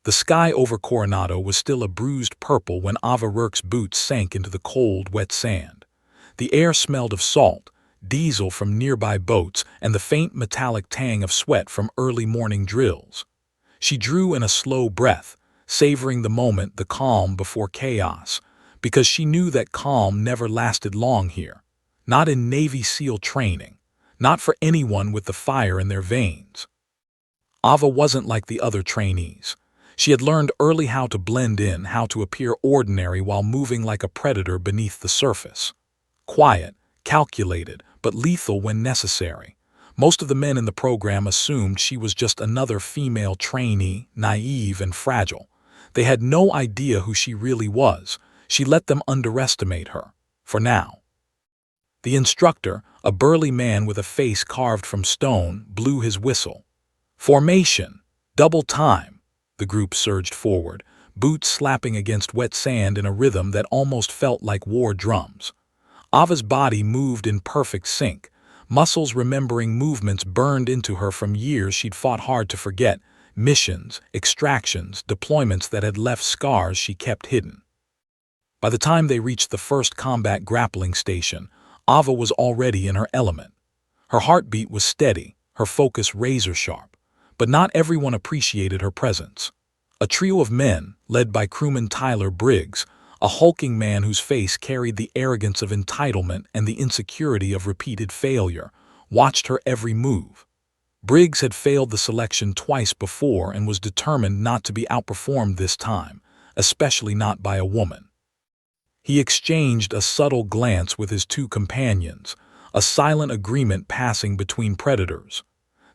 The sky over Coronado was still a bruised purple when Ava Rourke's boots sank into the cold, wet sand. The air smelled of salt, diesel from nearby boats, and the faint metallic tang of sweat from early morning drills. She drew in a slow breath, savoring the moment, the calm before chaos, because she knew that calm never lasted long here. Not in Navy SEAL training, not for anyone with the fire in their veins. Ava wasn't like the other trainees. She had learned early how to blend in, how to appear ordinary while moving like a predator beneath the surface. Quiet, calculated, but lethal when necessary. Most of the men in the program assumed she was just another female trainee, naive and fragile. They had no idea who she really was. She let them underestimate her, for now. The instructor, a burly man with a face carved from stone, blew his whistle. Formation! Double time! The group surged forward, boots slapping against wet sand in a rhythm that almost felt like war drums. Ava's body moved in perfect sync, muscles remembering movements burned into her from years she'd fought hard to forget, missions, extractions, deployments that had left scars she kept hidden. By the time they reached the first combat grappling station, Ava was already in her element. Her heartbeat was steady, her focus razor-sharp, but not everyone appreciated her presence. A trio of men, led by crewman Tyler Briggs, a hulking man whose face carried the arrogance of entitlement and the insecurity of repeated failure, watched her every move. Briggs had failed the selection twice before and was determined not to be outperformed this time, especially not by a woman. He exchanged a subtle glance with his two companions, a silent agreement passing between predators.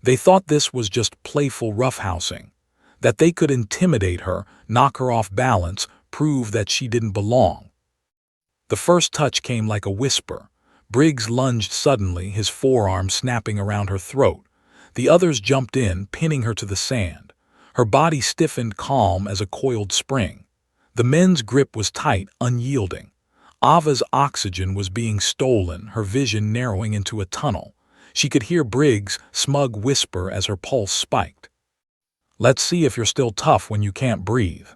They thought this was just playful roughhousing, that they could intimidate her, knock her off balance, prove that she didn't belong. The first touch came like a whisper. Briggs lunged suddenly, his forearm snapping around her throat. The others jumped in, pinning her to the sand. Her body stiffened, calm as a coiled spring. The men's grip was tight, unyielding. Ava's oxygen was being stolen, her vision narrowing into a tunnel. She could hear Briggs' smug whisper as her pulse spiked. "Let's see if you're still tough when you can't breathe."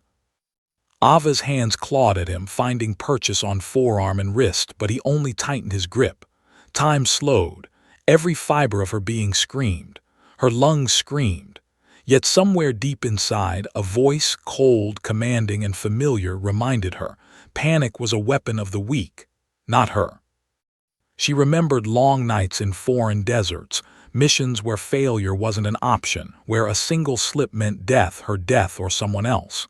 Ava's hands clawed at him, finding purchase on forearm and wrist, but he only tightened his grip. Time slowed. Every fiber of her being screamed. Her lungs screamed. Yet somewhere deep inside, a voice, cold, commanding, and familiar, reminded her panic was a weapon of the weak, not her. She remembered long nights in foreign deserts, missions where failure wasn't an option, where a single slip meant death, her death or someone else.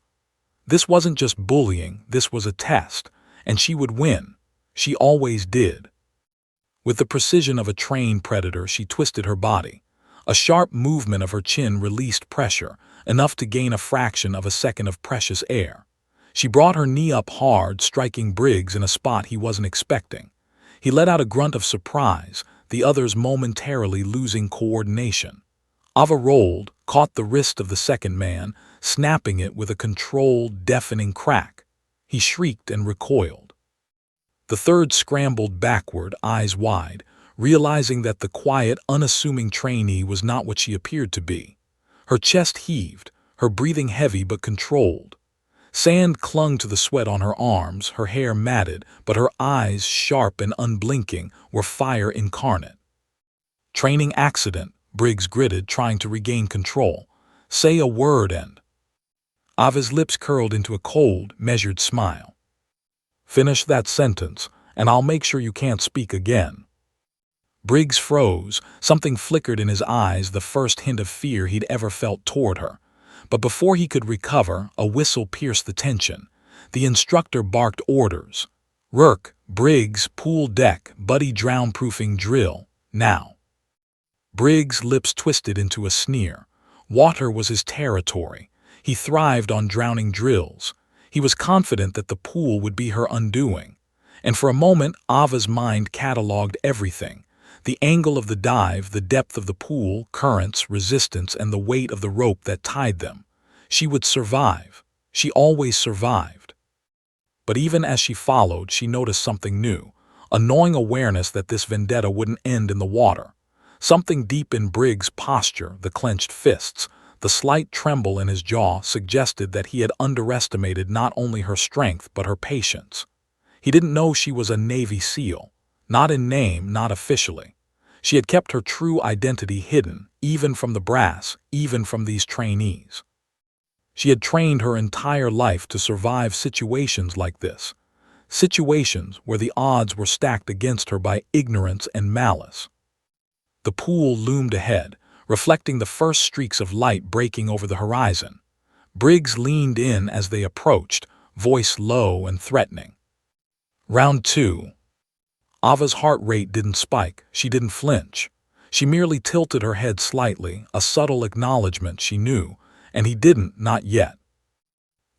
This wasn't just bullying, this was a test, and she would win. She always did. With the precision of a trained predator, she twisted her body. A sharp movement of her chin released pressure, enough to gain a fraction of a second of precious air. She brought her knee up hard, striking Briggs in a spot he wasn't expecting. He let out a grunt of surprise, the others momentarily losing coordination. Ava rolled, caught the wrist of the second man, snapping it with a controlled, deafening crack. He shrieked and recoiled. The third scrambled backward, eyes wide, realizing that the quiet, unassuming trainee was not what she appeared to be. Her chest heaved, her breathing heavy but controlled. Sand clung to the sweat on her arms, her hair matted, but her eyes, sharp and unblinking, were fire incarnate. "Training accident," Briggs gritted, trying to regain control. "Say a word and—" Ava's lips curled into a cold, measured smile. "Finish that sentence, and I'll make sure you can't speak again." Briggs froze, something flickered in his eyes, the first hint of fear he'd ever felt toward her. But before he could recover, a whistle pierced the tension. The instructor barked orders. "Rourke, Briggs, pool deck, buddy drown-proofing drill, now." Briggs' lips twisted into a sneer. Water was his territory. He thrived on drowning drills. He was confident that the pool would be her undoing. And for a moment, Ava's mind cataloged everything. The angle of the dive, the depth of the pool, currents, resistance, and the weight of the rope that tied them. She would survive. She always survived. But even as she followed, she noticed something new, a gnawing awareness that this vendetta wouldn't end in the water. Something deep in Briggs' posture, the clenched fists, The slight tremble in his jaw suggested that he had underestimated not only her strength but her patience. He didn't know she was a Navy SEAL. Not in name, not officially. She had kept her true identity hidden, even from the brass, even from these trainees. She had trained her entire life to survive situations like this. Situations where the odds were stacked against her by ignorance and malice. The pool loomed ahead, reflecting the first streaks of light breaking over the horizon. Briggs leaned in as they approached, voice low and threatening. Round 2. Ava's heart rate didn't spike, she didn't flinch. She merely tilted her head slightly, a subtle acknowledgement she knew, and he didn't, not yet.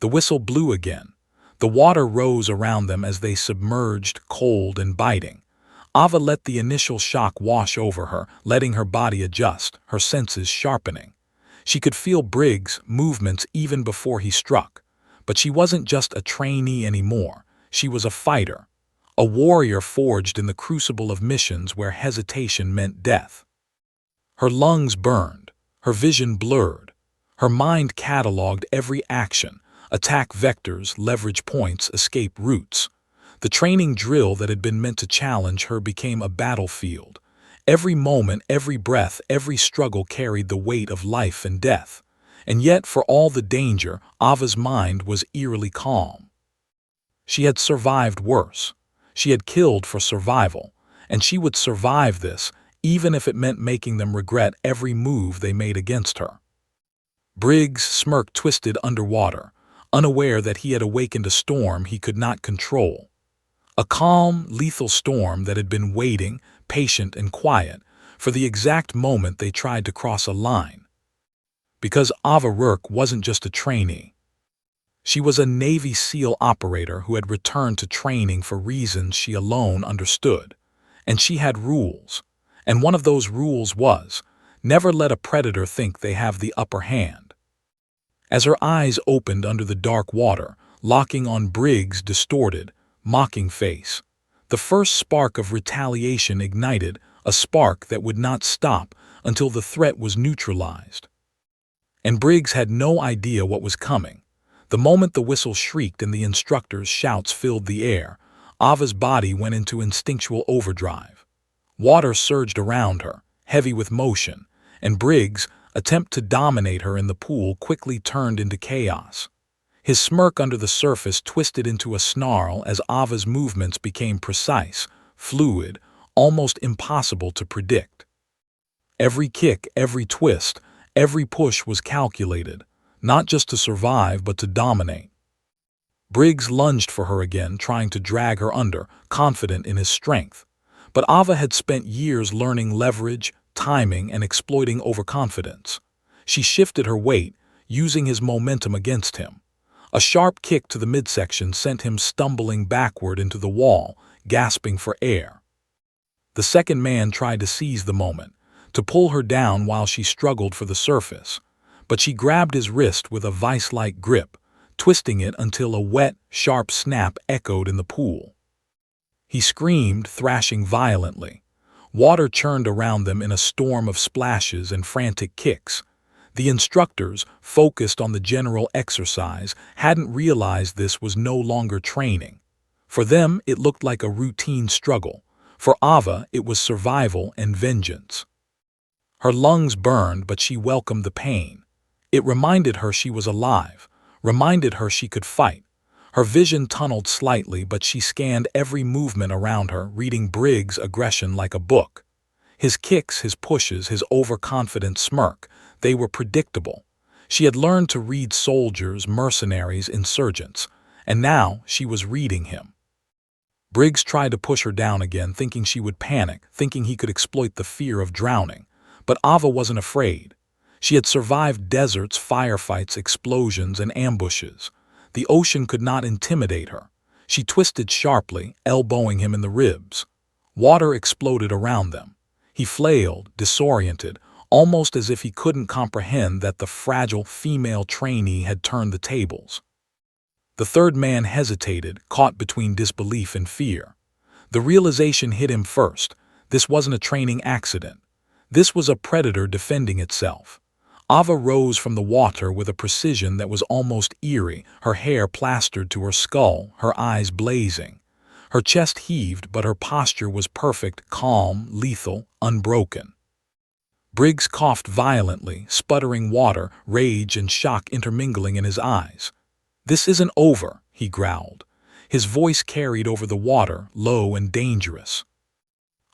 The whistle blew again. The water rose around them as they submerged, cold and biting. Ava let the initial shock wash over her, letting her body adjust, her senses sharpening. She could feel Briggs' movements even before he struck. But she wasn't just a trainee anymore. She was a fighter. A warrior forged in the crucible of missions where hesitation meant death. Her lungs burned, her vision blurred. Her mind cataloged every action, attack vectors, leverage points, escape routes. The training drill that had been meant to challenge her became a battlefield. Every moment, every breath, every struggle carried the weight of life and death. And yet, for all the danger, Ava's mind was eerily calm. She had survived worse. She had killed for survival, and she would survive this, even if it meant making them regret every move they made against her. Briggs' smirk twisted underwater, unaware that he had awakened a storm he could not control. A calm, lethal storm that had been waiting, patient and quiet, for the exact moment they tried to cross a line. Because Ava Rourke wasn't just a trainee. She was a Navy SEAL operator who had returned to training for reasons she alone understood. And she had rules. And one of those rules was, never let a predator think they have the upper hand. As her eyes opened under the dark water, locking on Briggs' distorted, mocking face, the first spark of retaliation ignited, a spark that would not stop until the threat was neutralized. And Briggs had no idea what was coming. The moment the whistle shrieked and the instructor's shouts filled the air, Ava's body went into instinctual overdrive. Water surged around her, heavy with motion, and Briggs' attempt to dominate her in the pool quickly turned into chaos. His smirk under the surface twisted into a snarl as Ava's movements became precise, fluid, almost impossible to predict. Every kick, every twist, every push was calculated, not just to survive but to dominate. Briggs lunged for her again, trying to drag her under, confident in his strength. But Ava had spent years learning leverage, timing, and exploiting overconfidence. She shifted her weight, using his momentum against him. A sharp kick to the midsection sent him stumbling backward into the wall, gasping for air. The second man tried to seize the moment, to pull her down while she struggled for the surface. But she grabbed his wrist with a vice-like grip, twisting it until a wet, sharp snap echoed in the pool. He screamed, thrashing violently. Water churned around them in a storm of splashes and frantic kicks. The instructors, focused on the general exercise, hadn't realized this was no longer training. For them, it looked like a routine struggle. For Ava, it was survival and vengeance. Her lungs burned, but she welcomed the pain. It reminded her she was alive, reminded her she could fight. Her vision tunneled slightly, but she scanned every movement around her, reading Briggs' aggression like a book. His kicks, his pushes, his overconfident smirk, they were predictable. She had learned to read soldiers, mercenaries, insurgents, and now she was reading him. Briggs tried to push her down again, thinking she would panic, thinking he could exploit the fear of drowning. But Ava wasn't afraid. She had survived deserts, firefights, explosions, and ambushes. The ocean could not intimidate her. She twisted sharply, elbowing him in the ribs. Water exploded around them. He flailed, disoriented, almost as if he couldn't comprehend that the fragile female trainee had turned the tables. The third man hesitated, caught between disbelief and fear. The realization hit him first. This wasn't a training accident. This was a predator defending itself. Ava rose from the water with a precision that was almost eerie, her hair plastered to her skull, her eyes blazing. Her chest heaved, but her posture was perfect, calm, lethal, unbroken. Briggs coughed violently, sputtering water, rage and shock intermingling in his eyes. "This isn't over," he growled. His voice carried over the water, low and dangerous.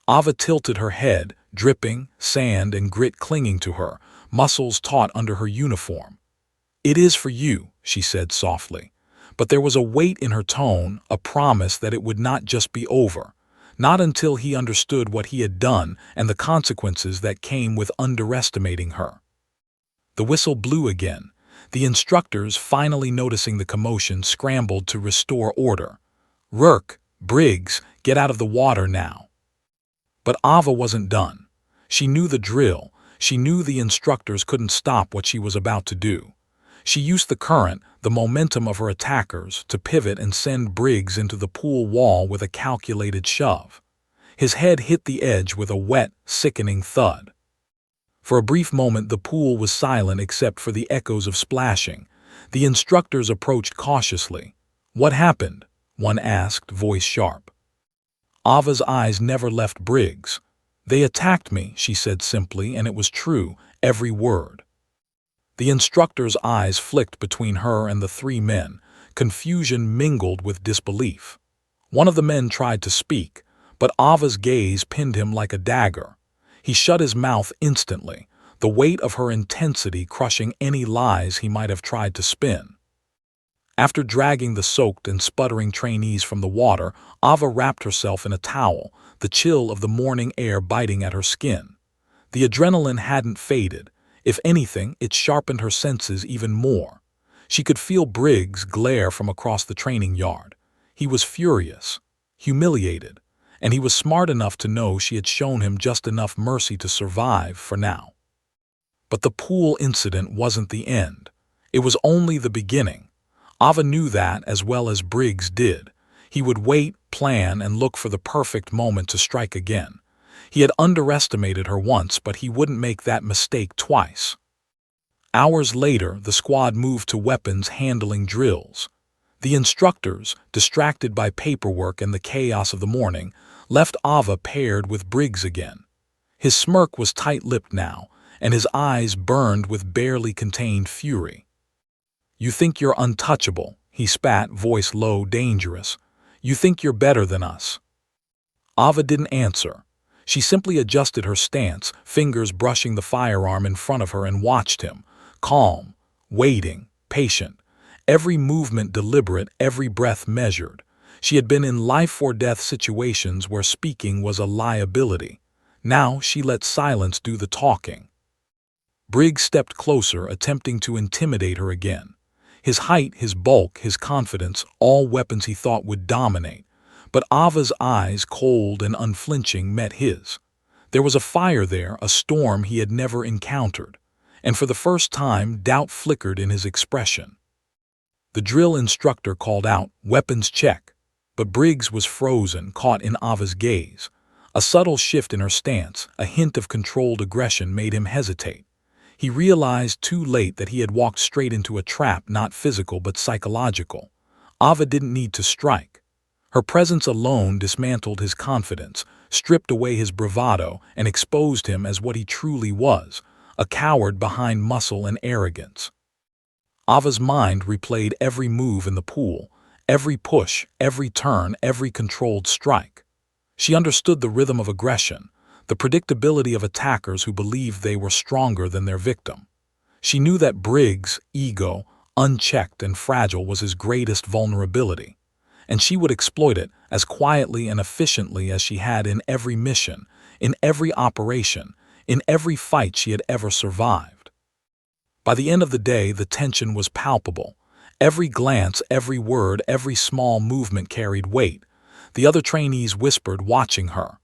Ava tilted her head, dripping, sand and grit clinging to her, muscles taut under her uniform. "It is for you," she said softly. But there was a weight in her tone, a promise that it would not just be over. Not until he understood what he had done and the consequences that came with underestimating her. The whistle blew again. The instructors, finally noticing the commotion, scrambled to restore order. "Rourke, Briggs, get out of the water now." But Ava wasn't done. She knew the drill. She knew the instructors couldn't stop what she was about to do. She used the current, the momentum of her attackers, to pivot and send Briggs into the pool wall with a calculated shove. His head hit the edge with a wet, sickening thud. For a brief moment the pool was silent except for the echoes of splashing. The instructors approached cautiously. "What happened?" one asked, voice sharp. Ava's eyes never left Briggs. "They attacked me," she said simply, and it was true, every word. The instructor's eyes flicked between her and the three men, confusion mingled with disbelief. One of the men tried to speak, but Ava's gaze pinned him like a dagger. He shut his mouth instantly, the weight of her intensity crushing any lies he might have tried to spin. After dragging the soaked and sputtering trainees from the water, Ava wrapped herself in a towel, the chill of the morning air biting at her skin. The adrenaline hadn't faded. If anything, it sharpened her senses even more. She could feel Briggs glare from across the training yard. He was furious, humiliated, and he was smart enough to know she had shown him just enough mercy to survive for now. But the pool incident wasn't the end. It was only the beginning. Ava knew that as well as Briggs did. He would wait, plan, and look for the perfect moment to strike again. He had underestimated her once, but he wouldn't make that mistake twice. Hours later, the squad moved to weapons handling drills. The instructors, distracted by paperwork and the chaos of the morning, left Ava paired with Briggs again. His smirk was tight-lipped now, and his eyes burned with barely contained fury. "You think you're untouchable," he spat, voice low, dangerous. "You think you're better than us." Ava didn't answer. She simply adjusted her stance, fingers brushing the firearm in front of her, and watched him, calm, waiting, patient. Every movement deliberate, every breath measured. She had been in life-or-death situations where speaking was a liability. Now she let silence do the talking. Briggs stepped closer, attempting to intimidate her again. His height, his bulk, his confidence, all weapons he thought would dominate. But Ava's eyes, cold and unflinching, met his. There was a fire there, a storm he had never encountered. And for the first time, doubt flickered in his expression. The drill instructor called out, "Weapons check." But Briggs was frozen, caught in Ava's gaze. A subtle shift in her stance, a hint of controlled aggression, made him hesitate. He realized too late that he had walked straight into a trap, not physical but psychological. Ava didn't need to strike. Her presence alone dismantled his confidence, stripped away his bravado, and exposed him as what he truly was, a coward behind muscle and arrogance. Ava's mind replayed every move in the pool, every push, every turn, every controlled strike. She understood the rhythm of aggression, the predictability of attackers who believed they were stronger than their victim. She knew that Briggs' ego, unchecked and fragile, was his greatest vulnerability, and she would exploit it as quietly and efficiently as she had in every mission, in every operation, in every fight she had ever survived. By the end of the day, the tension was palpable. Every glance, every word, every small movement carried weight. The other trainees whispered, watching her.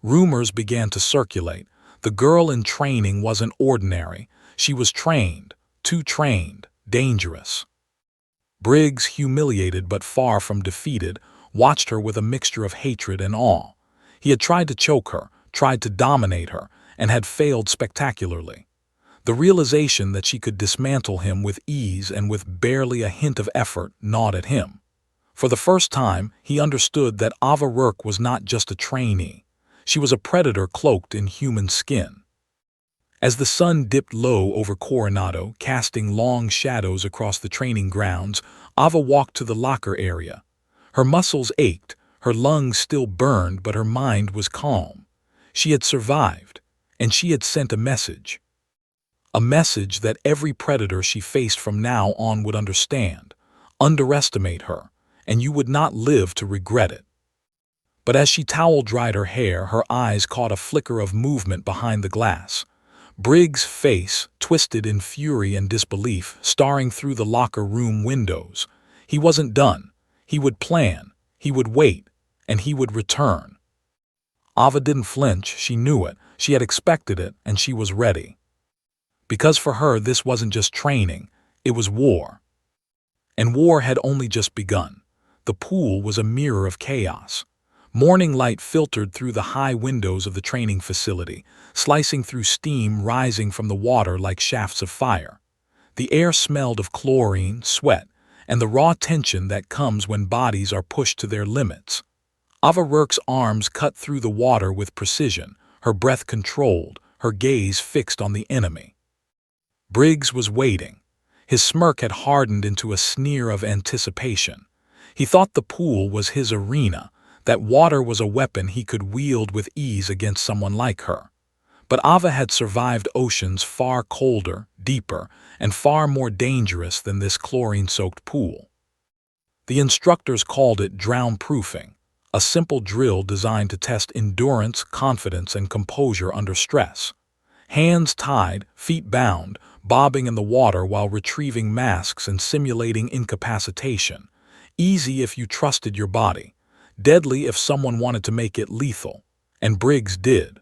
Rumors began to circulate. The girl in training wasn't ordinary. She was trained, too trained, dangerous. Briggs, humiliated but far from defeated, watched her with a mixture of hatred and awe. He had tried to choke her, tried to dominate her, and had failed spectacularly. The realization that she could dismantle him with ease and with barely a hint of effort gnawed at him. For the first time, he understood that Ava Rourke was not just a trainee. She was a predator cloaked in human skin. As the sun dipped low over Coronado, casting long shadows across the training grounds, Ava walked to the locker area. Her muscles ached, her lungs still burned, but her mind was calm. She had survived, and she had sent a message. A message that every predator she faced from now on would understand, underestimate her, and you would not live to regret it. But as she towel-dried her hair, her eyes caught a flicker of movement behind the glass. Briggs' face, twisted in fury and disbelief, staring through the locker room windows. He wasn't done. He would plan, he would wait, and he would return. Ava didn't flinch, she knew it, she had expected it, and she was ready. Because for her this wasn't just training, it was war. And war had only just begun. The pool was a mirror of chaos. Morning light filtered through the high windows of the training facility, slicing through steam rising from the water like shafts of fire. The air smelled of chlorine, sweat, and the raw tension that comes when bodies are pushed to their limits. Ava Rourke's arms cut through the water with precision, her breath controlled, her gaze fixed on the enemy. Briggs was waiting. His smirk had hardened into a sneer of anticipation. He thought the pool was his arena, that water was a weapon he could wield with ease against someone like her. But Ava had survived oceans far colder, deeper, and far more dangerous than this chlorine-soaked pool. The instructors called it drown-proofing, a simple drill designed to test endurance, confidence, and composure under stress. Hands tied, feet bound, bobbing in the water while retrieving masks and simulating incapacitation. Easy if you trusted your body. Deadly if someone wanted to make it lethal. And Briggs did.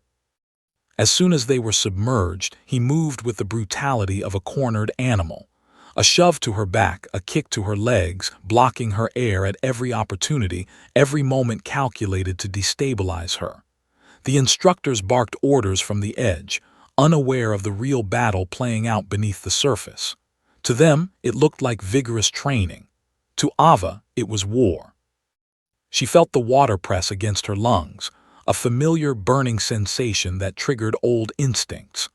As soon as they were submerged, he moved with the brutality of a cornered animal. A shove to her back, a kick to her legs, blocking her air at every opportunity, every moment calculated to destabilize her. The instructors barked orders from the edge, unaware of the real battle playing out beneath the surface. To them, it looked like vigorous training. To Ava, it was war. She felt the water press against her lungs, a familiar burning sensation that triggered old instincts.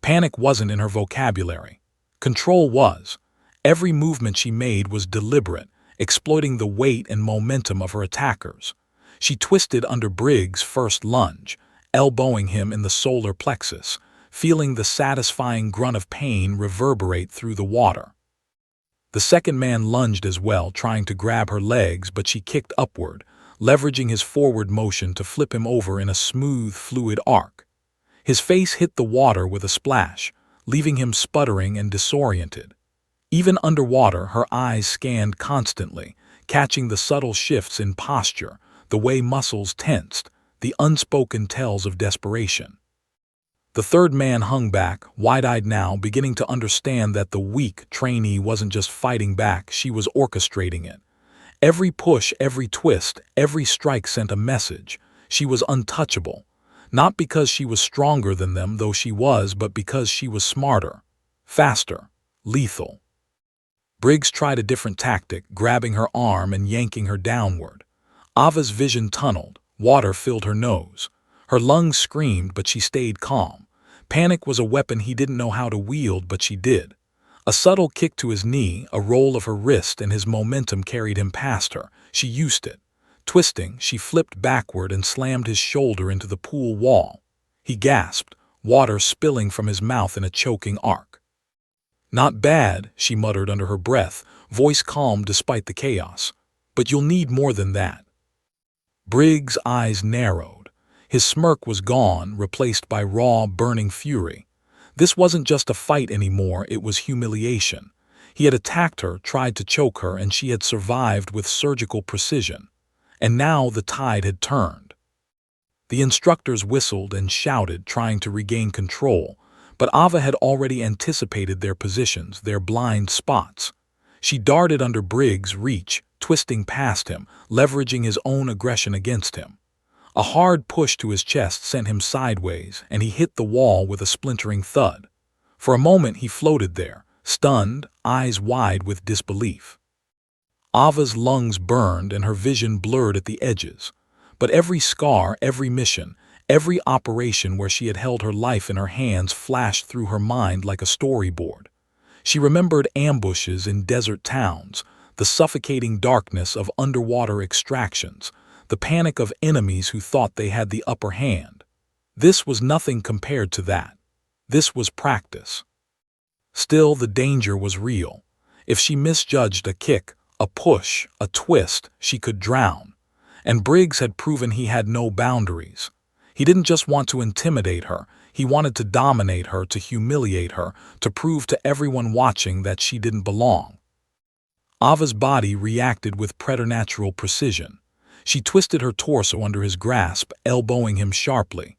Panic wasn't in her vocabulary. Control was. Every movement she made was deliberate, exploiting the weight and momentum of her attackers. She twisted under Briggs' first lunge, elbowing him in the solar plexus, feeling the satisfying grunt of pain reverberate through the water. The second man lunged as well, trying to grab her legs, but she kicked upward, leveraging his forward motion to flip him over in a smooth, fluid arc. His face hit the water with a splash, leaving him sputtering and disoriented. Even underwater, her eyes scanned constantly, catching the subtle shifts in posture, the way muscles tensed, the unspoken tells of desperation. The third man hung back, wide-eyed now, beginning to understand that the weak trainee wasn't just fighting back, she was orchestrating it. Every push, every twist, every strike sent a message. She was untouchable. Not because she was stronger than them, though she was, but because she was smarter, faster, lethal. Briggs tried a different tactic, grabbing her arm and yanking her downward. Ava's vision tunneled, water filled her nose. Her lungs screamed, but she stayed calm. Panic was a weapon he didn't know how to wield, but she did. A subtle kick to his knee, a roll of her wrist, and his momentum carried him past her. She used it. Twisting, she flipped backward and slammed his shoulder into the pool wall. He gasped, water spilling from his mouth in a choking arc. "Not bad," she muttered under her breath, voice calm despite the chaos. "But you'll need more than that." Briggs' eyes narrowed. His smirk was gone, replaced by raw, burning fury. This wasn't just a fight anymore, it was humiliation. He had attacked her, tried to choke her, and she had survived with surgical precision. And now the tide had turned. The instructors whistled and shouted, trying to regain control, but Ava had already anticipated their positions, their blind spots. She darted under Briggs' reach, twisting past him, leveraging his own aggression against him. A hard push to his chest sent him sideways, and he hit the wall with a splintering thud. For a moment he floated there, stunned, eyes wide with disbelief. Ava's lungs burned and her vision blurred at the edges. But every scar, every mission, every operation where she had held her life in her hands flashed through her mind like a storyboard. She remembered ambushes in desert towns, the suffocating darkness of underwater extractions, the panic of enemies who thought they had the upper hand. This was nothing compared to that. This was practice. Still, the danger was real. If she misjudged a kick, a push, a twist, she could drown. And Briggs had proven he had no boundaries. He didn't just want to intimidate her, he wanted to dominate her, to humiliate her, to prove to everyone watching that she didn't belong. Ava's body reacted with preternatural precision. She twisted her torso under his grasp, elbowing him sharply.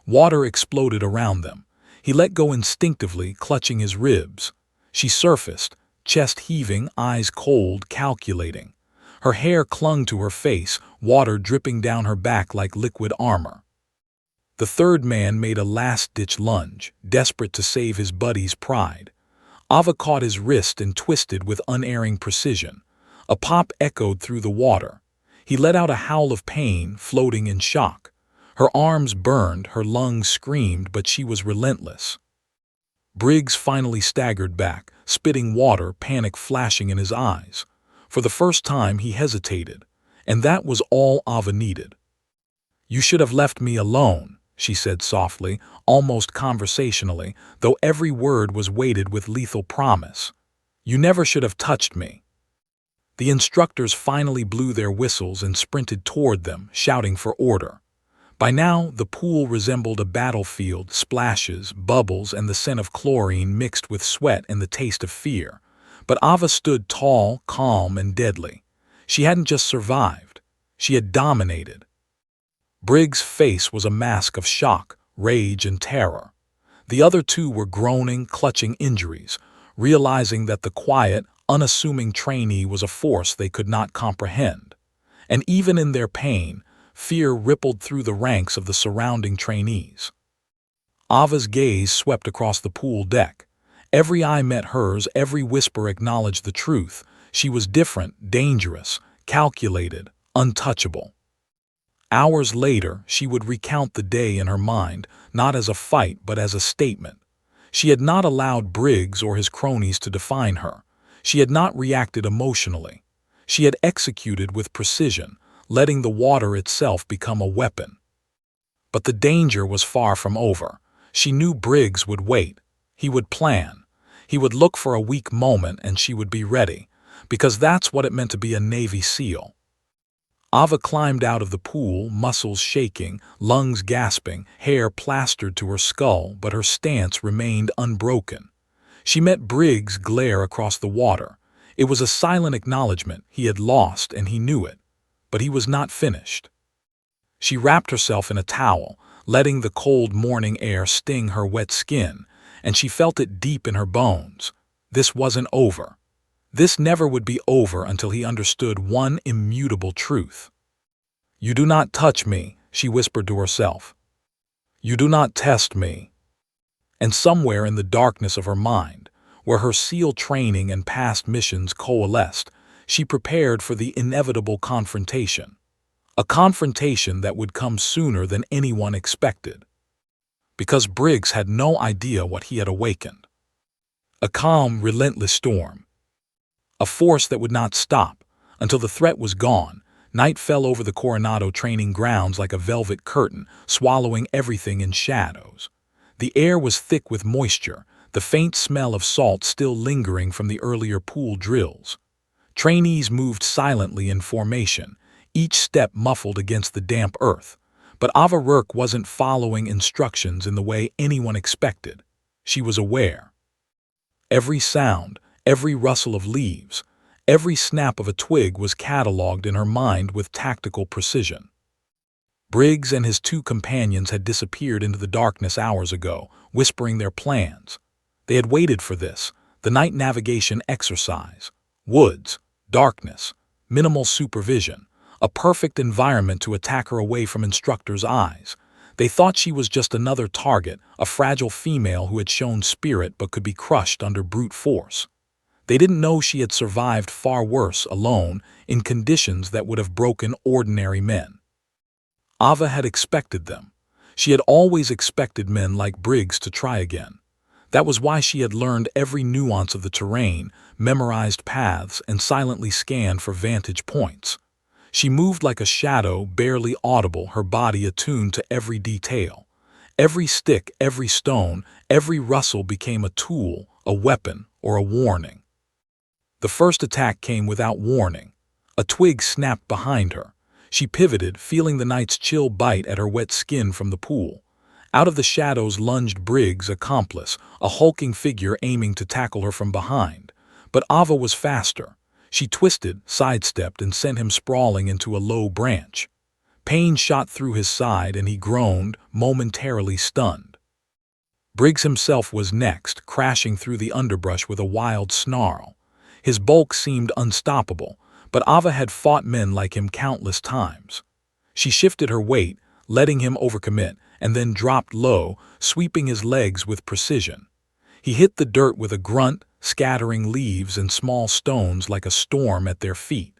Water exploded around them. He let go instinctively, clutching his ribs. She surfaced, chest heaving, eyes cold, calculating. Her hair clung to her face, water dripping down her back like liquid armor. The third man made a last-ditch lunge, desperate to save his buddy's pride. Ava caught his wrist and twisted with unerring precision. A pop echoed through the water. He let out a howl of pain, floating in shock. Her arms burned, her lungs screamed, but she was relentless. Briggs finally staggered back, spitting water, panic flashing in his eyes. For the first time he hesitated, and that was all Ava needed. "You should have left me alone," she said softly, almost conversationally, though every word was weighted with lethal promise. "You never should have touched me." The instructors finally blew their whistles and sprinted toward them, shouting for order. By now, the pool resembled a battlefield, splashes, bubbles, and the scent of chlorine mixed with sweat and the taste of fear. But Ava stood tall, calm, and deadly. She hadn't just survived. She had dominated. Briggs' face was a mask of shock, rage, and terror. The other two were groaning, clutching injuries, realizing that the quiet, unassuming trainee was a force they could not comprehend. And even in their pain, fear rippled through the ranks of the surrounding trainees. Ava's gaze swept across the pool deck. Every eye met hers, every whisper acknowledged the truth. She was different, dangerous, calculated, untouchable. Hours later, she would recount the day in her mind, not as a fight but as a statement. She had not allowed Briggs or his cronies to define her. She had not reacted emotionally. She had executed with precision, letting the water itself become a weapon. But the danger was far from over. She knew Briggs would wait. He would plan. He would look for a weak moment and she would be ready, because that's what it meant to be a Navy SEAL. Ava climbed out of the pool, muscles shaking, lungs gasping, hair plastered to her skull, but her stance remained unbroken. She met Briggs' glare across the water. It was a silent acknowledgement. He had lost and he knew it. But he was not finished. She wrapped herself in a towel, letting the cold morning air sting her wet skin, and she felt it deep in her bones. This wasn't over. This never would be over until he understood one immutable truth. "You do not touch me," she whispered to herself. "You do not test me." And somewhere in the darkness of her mind, where her SEAL training and past missions coalesced, she prepared for the inevitable confrontation. A confrontation that would come sooner than anyone expected. Because Briggs had no idea what he had awakened. A calm, relentless storm. A force that would not stop until the threat was gone. Night fell over the Coronado training grounds like a velvet curtain, swallowing everything in shadows. The air was thick with moisture, the faint smell of salt still lingering from the earlier pool drills. Trainees moved silently in formation, each step muffled against the damp earth. But Ava Rourke wasn't following instructions in the way anyone expected. She was aware. Every sound, every rustle of leaves, every snap of a twig was catalogued in her mind with tactical precision. Briggs and his two companions had disappeared into the darkness hours ago, whispering their plans. They had waited for this, the night navigation exercise. Woods, darkness, minimal supervision, a perfect environment to attack her away from instructors' eyes. They thought she was just another target, a fragile female who had shown spirit but could be crushed under brute force. They didn't know she had survived far worse alone, in conditions that would have broken ordinary men. Ava had expected them. She had always expected men like Briggs to try again. That was why she had learned every nuance of the terrain, memorized paths, and silently scanned for vantage points. She moved like a shadow, barely audible, her body attuned to every detail. Every stick, every stone, every rustle became a tool, a weapon, or a warning. The first attack came without warning. A twig snapped behind her. She pivoted, feeling the night's chill bite at her wet skin from the pool. Out of the shadows lunged Briggs' accomplice, a hulking figure aiming to tackle her from behind. But Ava was faster. She twisted, sidestepped, and sent him sprawling into a low branch. Pain shot through his side and he groaned, momentarily stunned. Briggs himself was next, crashing through the underbrush with a wild snarl. His bulk seemed unstoppable, but Ava had fought men like him countless times. She shifted her weight, letting him overcommit, and then dropped low, sweeping his legs with precision. He hit the dirt with a grunt, scattering leaves and small stones like a storm at their feet.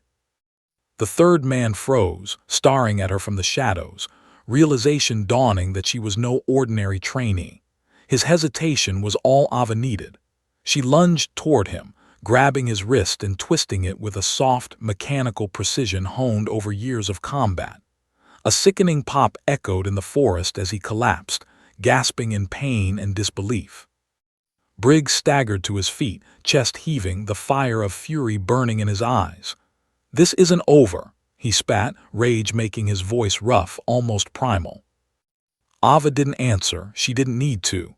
The third man froze, staring at her from the shadows, realization dawning that she was no ordinary trainee. His hesitation was all Ava needed. She lunged toward him, grabbing his wrist and twisting it with a soft, mechanical precision honed over years of combat. A sickening pop echoed in the forest as he collapsed, gasping in pain and disbelief. Briggs staggered to his feet, chest heaving, the fire of fury burning in his eyes. "This isn't over," he spat, rage making his voice rough, almost primal. Ava didn't answer. She didn't need to.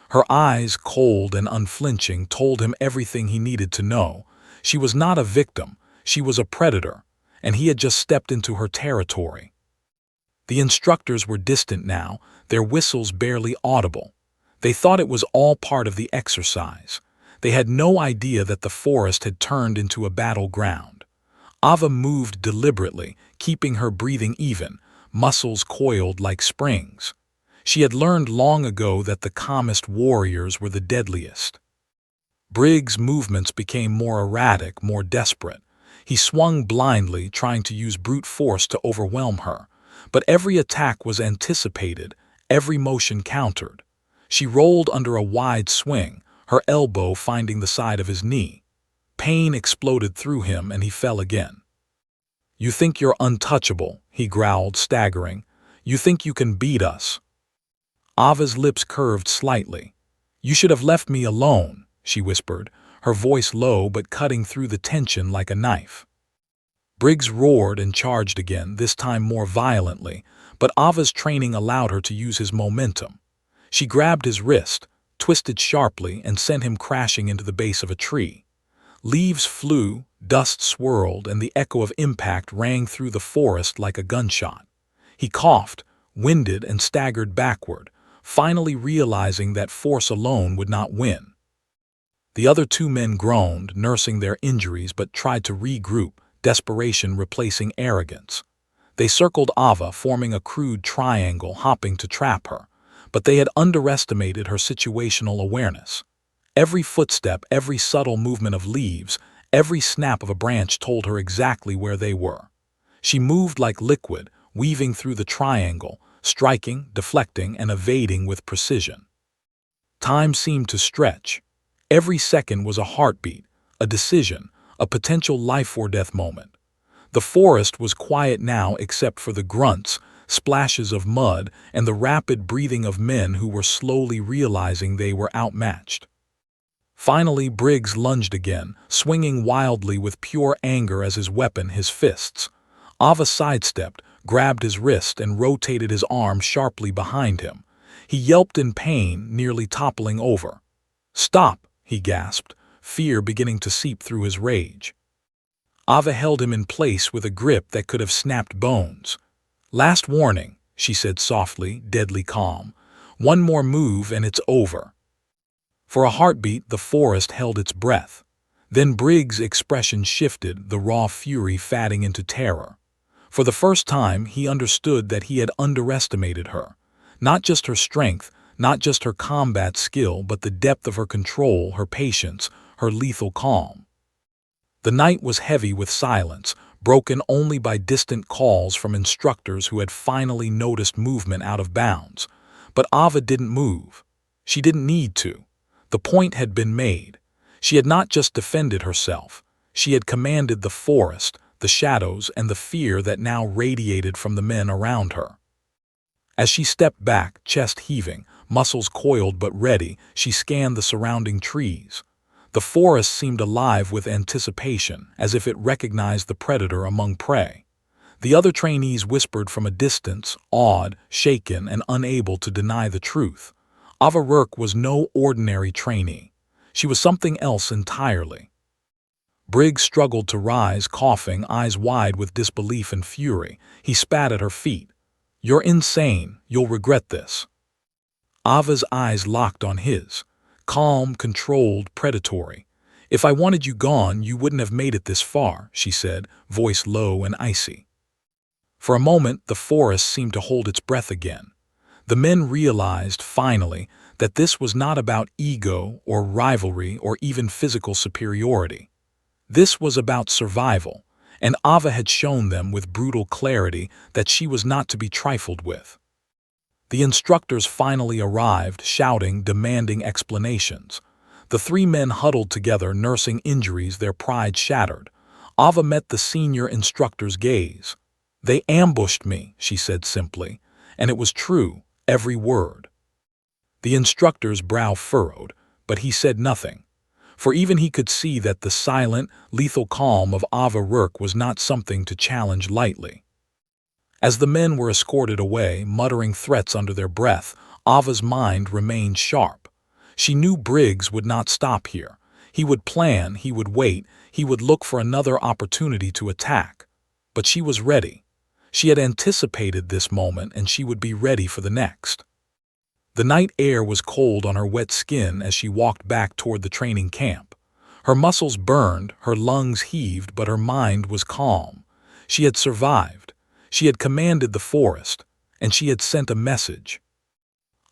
Her eyes, cold and unflinching, told him everything he needed to know. She was not a victim. She was a predator, and he had just stepped into her territory. The instructors were distant now, their whistles barely audible. They thought it was all part of the exercise. They had no idea that the forest had turned into a battleground. Ava moved deliberately, keeping her breathing even, muscles coiled like springs. She had learned long ago that the calmest warriors were the deadliest. Briggs' movements became more erratic, more desperate. He swung blindly, trying to use brute force to overwhelm her. But every attack was anticipated, every motion countered. She rolled under a wide swing, her elbow finding the side of his knee. Pain exploded through him and he fell again. "You think you're untouchable," he growled, staggering. "You think you can beat us." Ava's lips curved slightly. "You should have left me alone," she whispered, her voice low but cutting through the tension like a knife. Briggs roared and charged again, this time more violently, but Ava's training allowed her to use his momentum. She grabbed his wrist, twisted sharply, and sent him crashing into the base of a tree. Leaves flew, dust swirled, and the echo of impact rang through the forest like a gunshot. He coughed, winded, and staggered backward, finally realizing that force alone would not win. The other two men groaned, nursing their injuries, but tried to regroup, desperation replacing arrogance. They circled Ava, forming a crude triangle, hopping to trap her, but they had underestimated her situational awareness. Every footstep, every subtle movement of leaves, every snap of a branch told her exactly where they were. She moved like liquid, weaving through the triangle, striking, deflecting, and evading with precision. Time seemed to stretch. Every second was a heartbeat, a decision, a potential life-or-death moment. The forest was quiet now except for the grunts, splashes of mud, and the rapid breathing of men who were slowly realizing they were outmatched. Finally, Briggs lunged again, swinging wildly with pure anger as his weapon, his fists. Ava sidestepped, grabbed his wrist, and rotated his arm sharply behind him. He yelped in pain, nearly toppling over. "Stop!" he gasped, fear beginning to seep through his rage. Ava held him in place with a grip that could have snapped bones. "Last warning," she said softly, deadly calm. "One more move and it's over." For a heartbeat, the forest held its breath. Then Briggs' expression shifted, the raw fury fatting into terror. For the first time, he understood that he had underestimated her. Not just her strength, not just her combat skill, but the depth of her control, her patience, her lethal calm. The night was heavy with silence, broken only by distant calls from instructors who had finally noticed movement out of bounds. But Ava didn't move. She didn't need to. The point had been made. She had not just defended herself. She had commanded the forest, the shadows, and the fear that now radiated from the men around her. As she stepped back, chest heaving, muscles coiled but ready, she scanned the surrounding trees. The forest seemed alive with anticipation, as if it recognized the predator among prey. The other trainees whispered from a distance, awed, shaken, and unable to deny the truth. Ava Rourke was no ordinary trainee. She was something else entirely. Briggs struggled to rise, coughing, eyes wide with disbelief and fury. He spat at her feet. "You're insane. You'll regret this." Ava's eyes locked on his. Calm, controlled, predatory. "If I wanted you gone, you wouldn't have made it this far," she said, voice low and icy. For a moment, the forest seemed to hold its breath again. The men realized, finally, that this was not about ego or rivalry or even physical superiority. This was about survival, and Ava had shown them with brutal clarity that she was not to be trifled with. The instructors finally arrived, shouting, demanding explanations. The three men huddled together, nursing injuries, their pride shattered. Ava met the senior instructor's gaze. "They ambushed me," she said simply, and it was true, every word. The instructor's brow furrowed, but he said nothing, for even he could see that the silent, lethal calm of Ava Rourke was not something to challenge lightly. As the men were escorted away, muttering threats under their breath, Ava's mind remained sharp. She knew Briggs would not stop here. He would plan, he would wait, he would look for another opportunity to attack. But she was ready. She had anticipated this moment, and she would be ready for the next. The night air was cold on her wet skin as she walked back toward the training camp. Her muscles burned, her lungs heaved, but her mind was calm. She had survived. She had commanded the forest, and she had sent a message.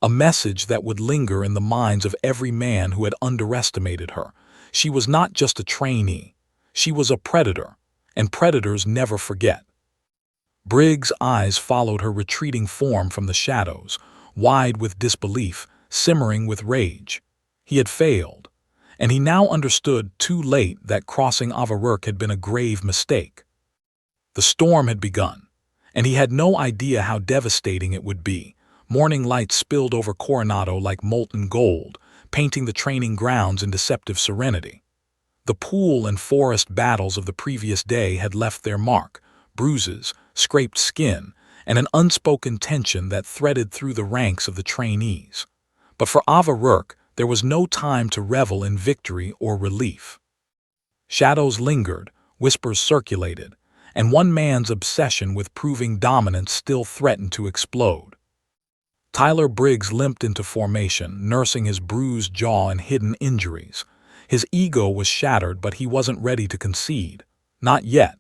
A message that would linger in the minds of every man who had underestimated her. She was not just a trainee. She was a predator, and predators never forget. Briggs' eyes followed her retreating form from the shadows, wide with disbelief, simmering with rage. He had failed, and he now understood too late that crossing Ava Rourke had been a grave mistake. The storm had begun, and he had no idea how devastating it would be. Morning light spilled over Coronado like molten gold, painting the training grounds in deceptive serenity. The pool and forest battles of the previous day had left their mark, bruises, scraped skin, and an unspoken tension that threaded through the ranks of the trainees. But for Ava Rourke, there was no time to revel in victory or relief. Shadows lingered, whispers circulated, and one man's obsession with proving dominance still threatened to explode. Tyler Briggs limped into formation, nursing his bruised jaw and hidden injuries. His ego was shattered, but he wasn't ready to concede. Not yet.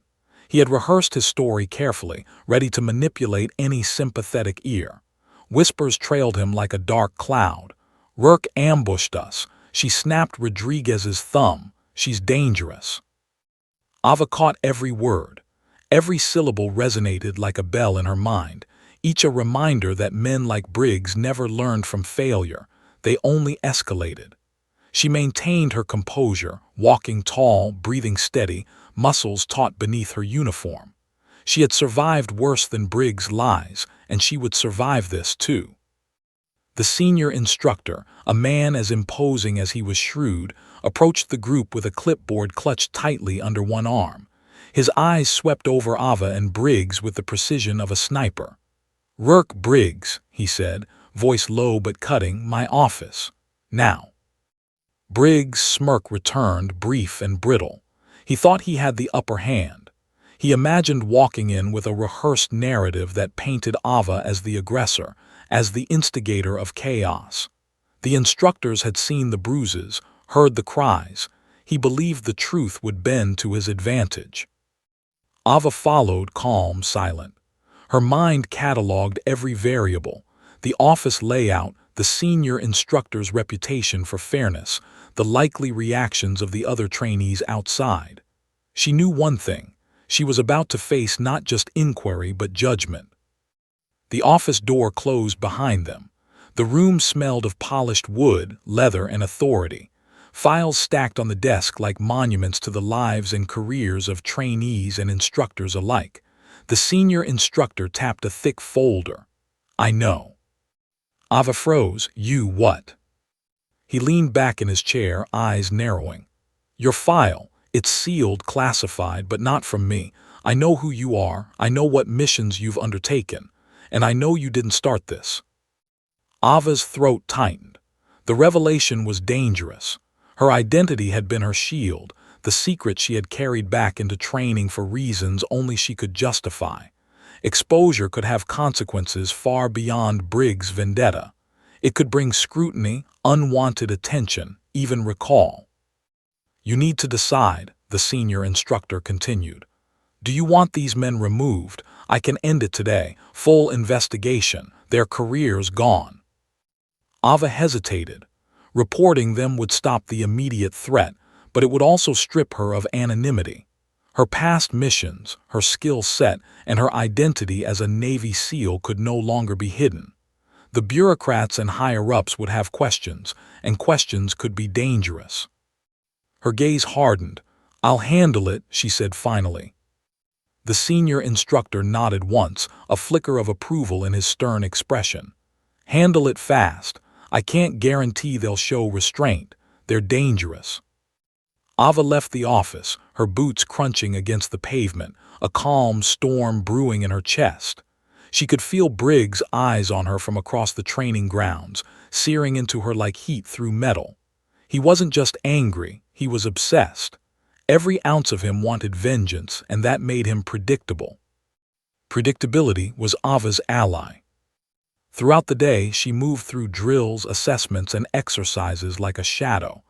He had rehearsed his story carefully, ready to manipulate any sympathetic ear. Whispers trailed him like a dark cloud. "Rourke ambushed us. She snapped Rodriguez's thumb. She's dangerous." Ava caught every word. Every syllable resonated like a bell in her mind, each a reminder that men like Briggs never learned from failure. They only escalated. She maintained her composure, walking tall, breathing steady, muscles taut beneath her uniform. She had survived worse than Briggs' lies, and she would survive this too. The senior instructor, a man as imposing as he was shrewd, approached the group with a clipboard clutched tightly under one arm. His eyes swept over Ava and Briggs with the precision of a sniper. "Rourke Briggs," he said, voice low but cutting, "my office. Now." Briggs' smirk returned, brief and brittle. He thought he had the upper hand. He imagined walking in with a rehearsed narrative that painted Ava as the aggressor, as the instigator of chaos. The instructors had seen the bruises, heard the cries. He believed the truth would bend to his advantage. Ava followed, calm, silent. Her mind catalogued every variable, The office layout, the senior instructor's reputation for fairness, the likely reactions of the other trainees outside. She knew one thing. She was about to face not just inquiry but judgment. The office door closed behind them. The room smelled of polished wood, leather, and authority. Files stacked on the desk like monuments to the lives and careers of trainees and instructors alike. The senior instructor tapped a thick folder. "I know." Ava froze. "You what?" He leaned back in his chair, eyes narrowing. "Your file. It's sealed, classified, but not from me. I know who you are, I know what missions you've undertaken, and I know you didn't start this." Ava's throat tightened. The revelation was dangerous. Her identity had been her shield, the secret she had carried back into training for reasons only she could justify. Exposure could have consequences far beyond Briggs' vendetta. It could bring scrutiny, unwanted attention, even recall. "You need to decide," the senior instructor continued. "Do you want these men removed? I can end it today. Full investigation. Their careers gone." Ava hesitated. Reporting them would stop the immediate threat, but it would also strip her of anonymity. Her past missions, her skill set, and her identity as a Navy SEAL could no longer be hidden. The bureaucrats and higher-ups would have questions, and questions could be dangerous. Her gaze hardened. "I'll handle it," she said finally. The senior instructor nodded once, a flicker of approval in his stern expression. "Handle it fast. I can't guarantee they'll show restraint. They're dangerous." Ava left the office, her boots crunching against the pavement, a calm storm brewing in her chest. She could feel Briggs' eyes on her from across the training grounds, searing into her like heat through metal. He wasn't just angry, he was obsessed. Every ounce of him wanted vengeance, and that made him predictable. Predictability was Ava's ally. Throughout the day, she moved through drills, assessments, and exercises like a shadow.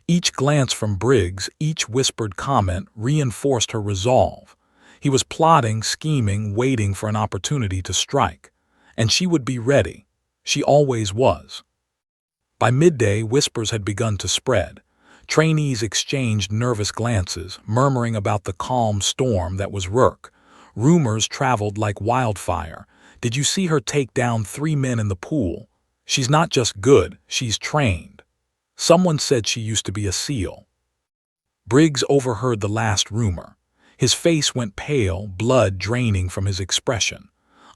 Each glance from Briggs, each whispered comment reinforced her resolve. He was plotting, scheming, waiting for an opportunity to strike. And she would be ready. She always was. By midday, whispers had begun to spread. Trainees exchanged nervous glances, murmuring about the calm storm that was Rourke. Rumors traveled like wildfire. "Did you see her take down 3 men in the pool? She's not just good, she's trained." Someone said she used to be a SEAL. Briggs overheard the last rumor. His face went pale, blood draining from his expression.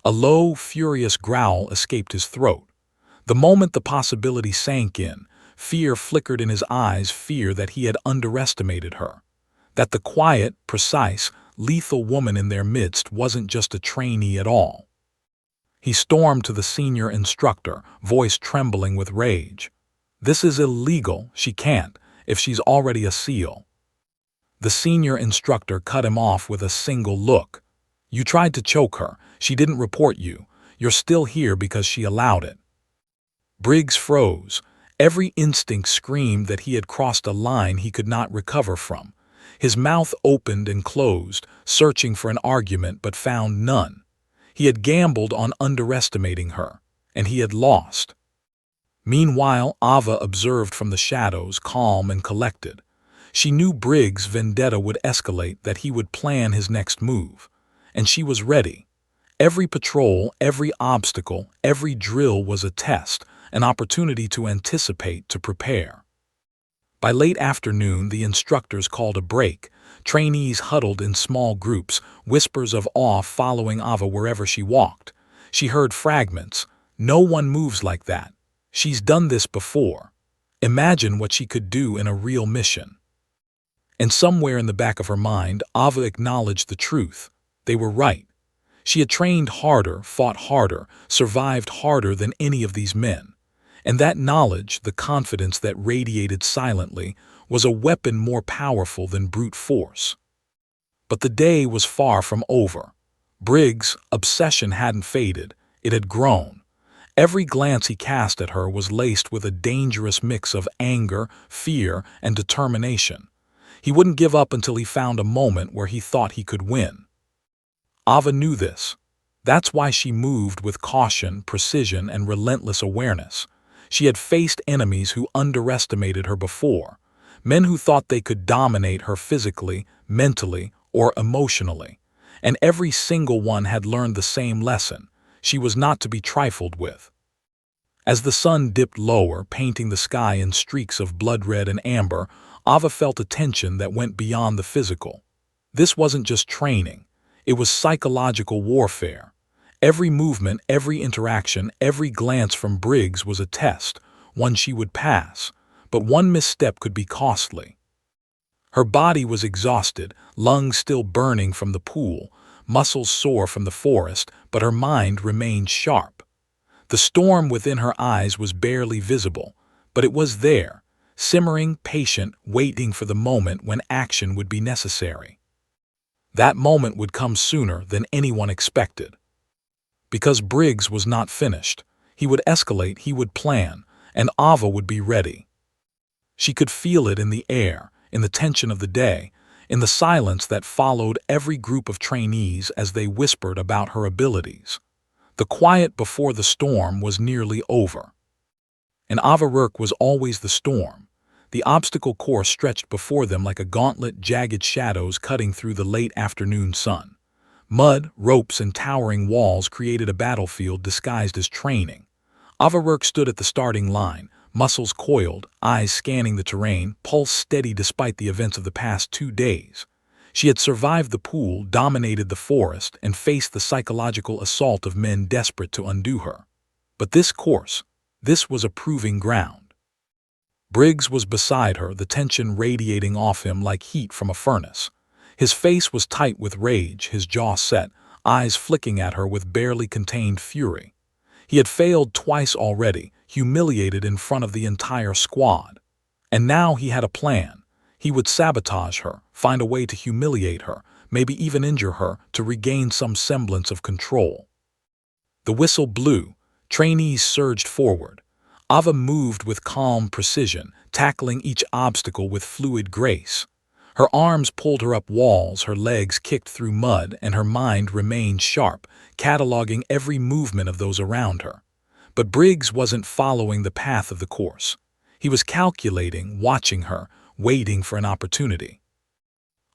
A low, furious growl escaped his throat. The moment the possibility sank in, fear flickered in his eyes, fear that he had underestimated her. That the quiet, precise, lethal woman in their midst wasn't just a trainee at all. He stormed to the senior instructor, voice trembling with rage. "This is illegal. She can't, if she's already a SEAL." The senior instructor cut him off with a single look. "You tried to choke her. She didn't report you. You're still here because she allowed it." Briggs froze. Every instinct screamed that he had crossed a line he could not recover from. His mouth opened and closed, searching for an argument but found none. He had gambled on underestimating her, and he had lost. Meanwhile, Ava observed from the shadows, calm and collected. She knew Briggs' vendetta would escalate, that he would plan his next move. And she was ready. Every patrol, every obstacle, every drill was a test, an opportunity to anticipate, to prepare. By late afternoon, the instructors called a break. Trainees huddled in small groups, whispers of awe following Ava wherever she walked. She heard fragments. "No one moves like that. She's done this before. Imagine what she could do in a real mission." And somewhere in the back of her mind, Ava acknowledged the truth. They were right. She had trained harder, fought harder, survived harder than any of these men. And that knowledge, the confidence that radiated silently, was a weapon more powerful than brute force. But the day was far from over. Briggs' obsession hadn't faded. It had grown. Every glance he cast at her was laced with a dangerous mix of anger, fear, and determination. He wouldn't give up until he found a moment where he thought he could win. Ava knew this. That's why she moved with caution, precision, and relentless awareness. She had faced enemies who underestimated her before, men who thought they could dominate her physically, mentally, or emotionally. And every single one had learned the same lesson: she was not to be trifled with. As the sun dipped lower, painting the sky in streaks of blood red and amber, Ava felt a tension that went beyond the physical. This wasn't just training, it was psychological warfare. Every movement, every interaction, every glance from Briggs was a test, one she would pass, but one misstep could be costly. Her body was exhausted, lungs still burning from the pool, muscles sore from the forest, but her mind remained sharp. The storm within her eyes was barely visible, but it was there, simmering, patient, waiting for the moment when action would be necessary. That moment would come sooner than anyone expected. Because Briggs was not finished, he would escalate, he would plan, and Ava would be ready. She could feel it in the air, in the tension of the day, in the silence that followed every group of trainees as they whispered about her abilities. The quiet before the storm was nearly over. And Avarurk was always the storm. The obstacle course stretched before them like a gauntlet, jagged shadows cutting through the late afternoon sun. Mud, ropes, and towering walls created a battlefield disguised as training. Avarurk stood at the starting line, muscles coiled, eyes scanning the terrain, pulse steady despite the events of the past 2 days. She had survived the pool, dominated the forest, and faced the psychological assault of men desperate to undo her. But this was a proving ground. Briggs was beside her, the tension radiating off him like heat from a furnace. His face was tight with rage, his jaw set, eyes flicking at her with barely contained fury. He had failed twice already, humiliated in front of the entire squad. And now he had a plan. He would sabotage her, find a way to humiliate her, maybe even injure her to regain some semblance of control. The whistle blew. Trainees surged forward. Ava moved with calm precision, tackling each obstacle with fluid grace. Her arms pulled her up walls, her legs kicked through mud, and her mind remained sharp, cataloging every movement of those around her. But Briggs wasn't following the path of the course. He was calculating, watching her, waiting for an opportunity.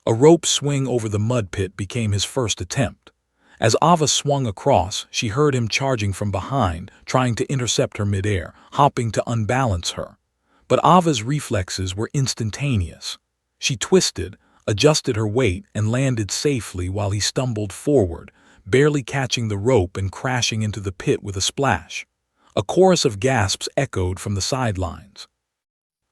A rope swing over the mud pit became his first attempt. As Ava swung across, she heard him charging from behind, trying to intercept her midair, hopping to unbalance her. But Ava's reflexes were instantaneous. She twisted, adjusted her weight, and landed safely while he stumbled forward, barely catching the rope and crashing into the pit with a splash. A chorus of gasps echoed from the sidelines.